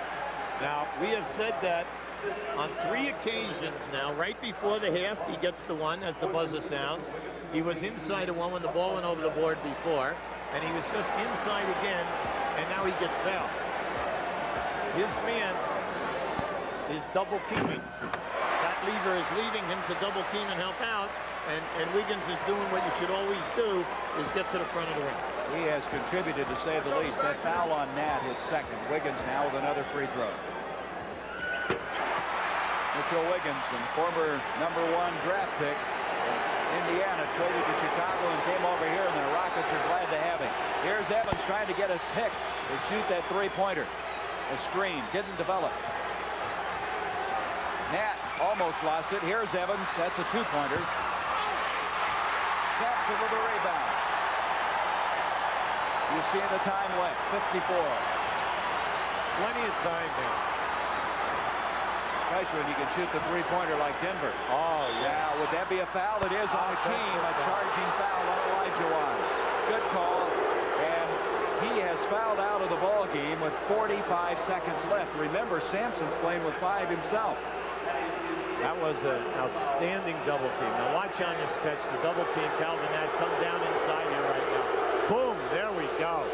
Now, we have said that on 3 occasions now. Right before the half, he gets the one as the buzzer sounds. He was inside of one when the ball went over the board before, and he was just inside again, and now he gets fouled. His man is double teaming. That lever is leaving him to double team and help out, and Wiggins is doing what you should always do, is get to the front of the ring. He has contributed, to say the least. That foul on Nat, his second. Wiggins now with another free throw. Mitchell Wiggins, and former #1 draft pick, Indiana, traded to Chicago and came over here, and the Rockets are glad to have him. Here's Evans trying to get a pick to shoot that three-pointer. A screen, didn't develop. Nat almost lost it. Here's Evans, that's a two-pointer. Sampson with a rebound. You see the time left, 54. Plenty of time here. Especially when you can shoot the three-pointer like Denver. Oh, yeah. Now, would that be a foul? It is on Hakeem, a charging foul on Olajuwon. Good call. And he has fouled out of the ball game with 45 seconds left. Remember, Sampson's playing with 5 himself. That was an outstanding double team. Now watch on this catch, the double team. Calvin Nat come down inside here right now. Boom, there we go.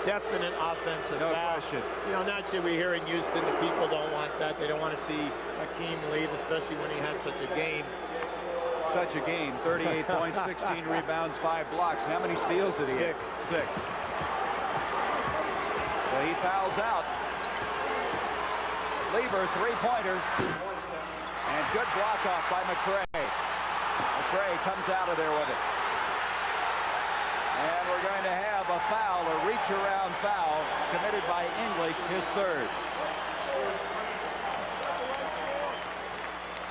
Definite offensive foul. You know, naturally we hear in Houston the people don't want that. They don't want to see Hakeem leave, especially when he had such a game. Such a game. 38 points, 16 rebounds, 5 blocks. And how many steals did he have? 6. So he fouls out. Lever, three-pointer. And good block off by McRae. McRae comes out of there with it. And we're going to have a foul, a reach-around foul, committed by English, his third.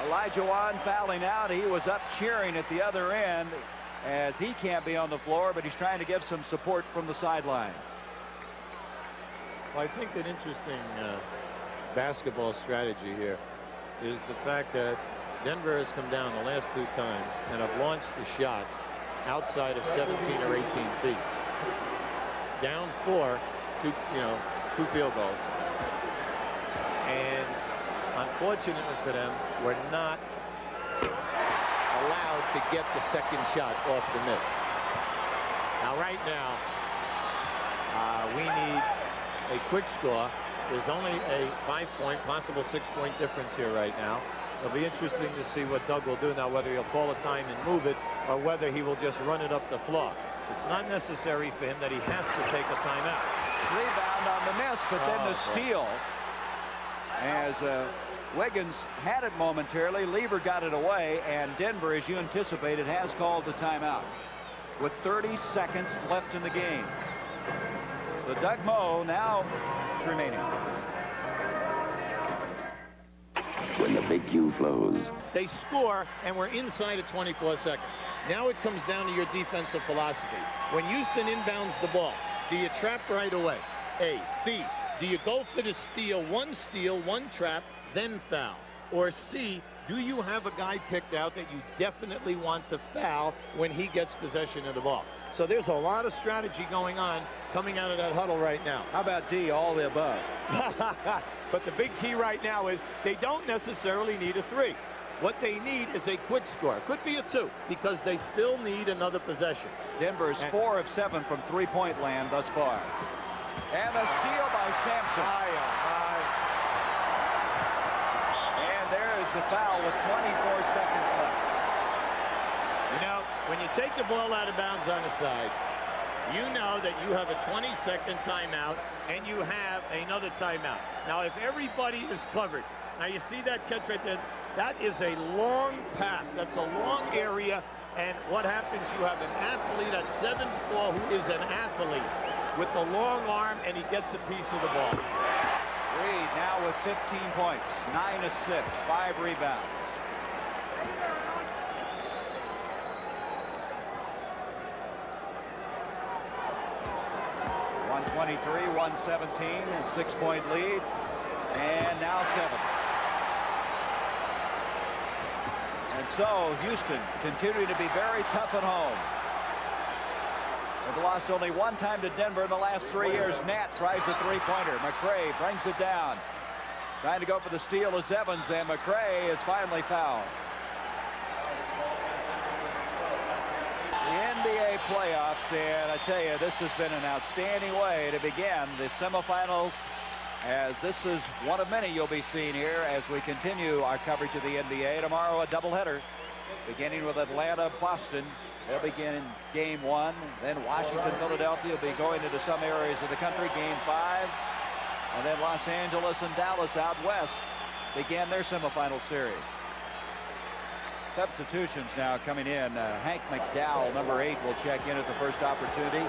Olajuwon fouling out. He was up cheering at the other end, as he can't be on the floor, but he's trying to give some support from the sideline. Well, I think an interesting basketball strategy here is the fact that Denver has come down the last 2 times and have launched the shot outside of 17 or 18 feet. Down 4, 2 field goals. And unfortunately for them, we're not allowed to get the second shot off the miss. Now right now, we need a quick score. There's only a 5-point, possible 6-point difference here right now. It'll be interesting to see what Doug will do now, whether he'll call a time and move it, or whether he will just run it up the floor. It's not necessary for him that he has to take a timeout. Rebound on the miss, but then the steal. As Wiggins had it momentarily, Lever got it away, and Denver, as you anticipated, has called the timeout with 30 seconds left in the game. So Doug Moe now remaining. When the big Q flows. They score, and we're inside of 24 seconds. Now it comes down to your defensive philosophy. When Houston inbounds the ball, do you trap right away? A. B. Do you go for the steal, one trap, then foul? Or C, do you have a guy picked out that you definitely want to foul when he gets possession of the ball? So there's a lot of strategy going on coming out of that huddle right now. How about D, all the above? But the big key right now is they don't necessarily need a 3. What they need is a quick score. Could be a 2, because they still need another possession. Denver is 4 of 7 from three-point land thus far. And a steal by Sampson. And there is the foul with 24 seconds left. You know, when you take the ball out of bounds on the side, you know that you have a 20-second timeout and you have another timeout. Now, if everybody is covered, now you see that catch right there, that is a long pass. That's a long area, and what happens, you have an athlete at 7'4" who is an athlete with the long arm, and he gets a piece of the ball. Reed now with 15 points, 9 assists, 5 rebounds. .123, 117, a 6-point lead, and now 7. And so Houston continuing to be very tough at home. With lost only one time to Denver in the last 3 years. Nat tries the three-pointer. McRae brings it down. Trying to go for the steal is Evans, and McRae is finally fouled. The NBA playoffs, and I tell you, this has been an outstanding way to begin the semifinals, as this is one of many you'll be seeing here as we continue our coverage of the NBA. Tomorrow, a doubleheader, beginning with Atlanta-Boston. They'll begin in Game 1. Then Washington-Philadelphia will be going into some areas of the country, Game 5. And then Los Angeles and Dallas out west begin their semifinal series. Substitutions now coming in. Hank McDowell, number 8, will check in at the first opportunity.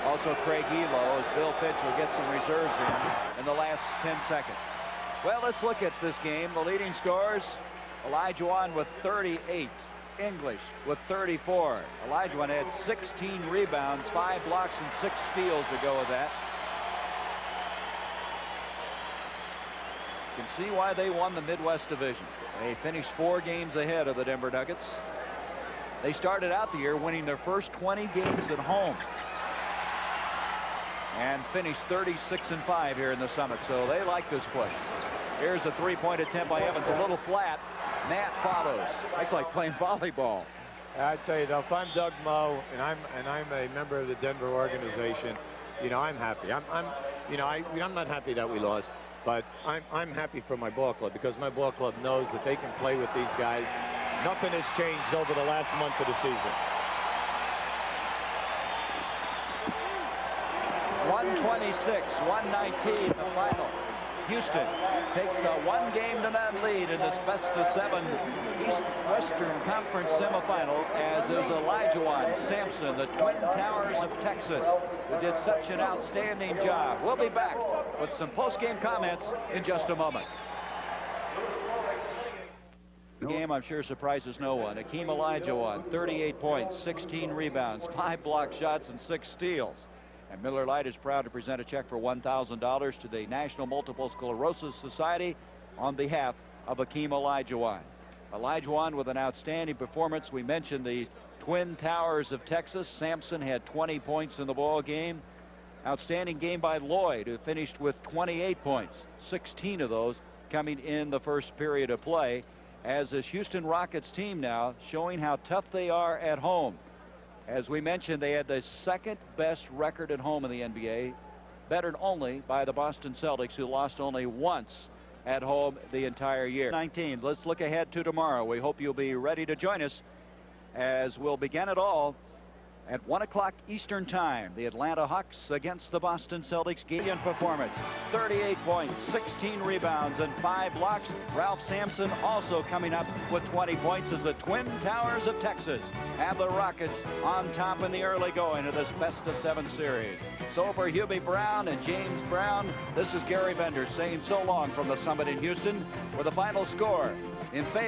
Also Craig Elo, as Bill Fitch will get some reserves in the last 10 seconds. Well, let's look at this game. The leading scorers, Olajuwon with 38. English with 34. Olajuwon had 16 rebounds, 5 blocks, and 6 steals to go with that. You can see why they won the Midwest Division. They finished 4 games ahead of the Denver Nuggets. They started out the year winning their first 20 games at home and finished 36-5 here in the Summit, so they like this place. Here's a three-point attempt by Evans, a little flat. Nat follows. It's like playing volleyball. I tell you though, if I'm Doug Moe and I'm a member of the Denver organization, you know, I'm happy. I'm not happy that we lost, but I'm happy for my ball club, because my ball club knows that they can play with these guys. Nothing has changed over the last month of the season. 126-119 the final. Houston takes a 1-game-to-none lead in this best-of-7 Western Conference Semifinal, as is Olajuwon, Sampson, the Twin Towers of Texas, who did such an outstanding job. We'll be back with some post-game comments in just a moment. The game, I'm sure, surprises no one. Hakeem Olajuwon, 38 points, 16 rebounds, 5 block shots, and 6 steals. And Miller Lite is proud to present a check for $1,000 to the National Multiple Sclerosis Society on behalf of Hakeem Olajuwon. Olajuwon with an outstanding performance. We mentioned the Twin Towers of Texas. Sampson had 20 points in the ball game. Outstanding game by Lloyd, who finished with 28 points, 16 of those coming in the first period of play, as this Houston Rockets team now showing how tough they are at home. As we mentioned, they had the second best record at home in the NBA, bettered only by the Boston Celtics, who lost only once at home the entire year. 19. Let's look ahead to tomorrow. We hope you'll be ready to join us as we'll begin it all at 1 o'clock Eastern Time. The Atlanta Hawks against the Boston Celtics. Game performance, 38 points, 16 rebounds, and 5 blocks. Ralph Sampson also coming up with 20 points as the Twin Towers of Texas have the Rockets on top in the early going of this best-of-7 series. So for Hubie Brown and James Brown, this is Gary Bender saying so long from the Summit in Houston with a final score in favor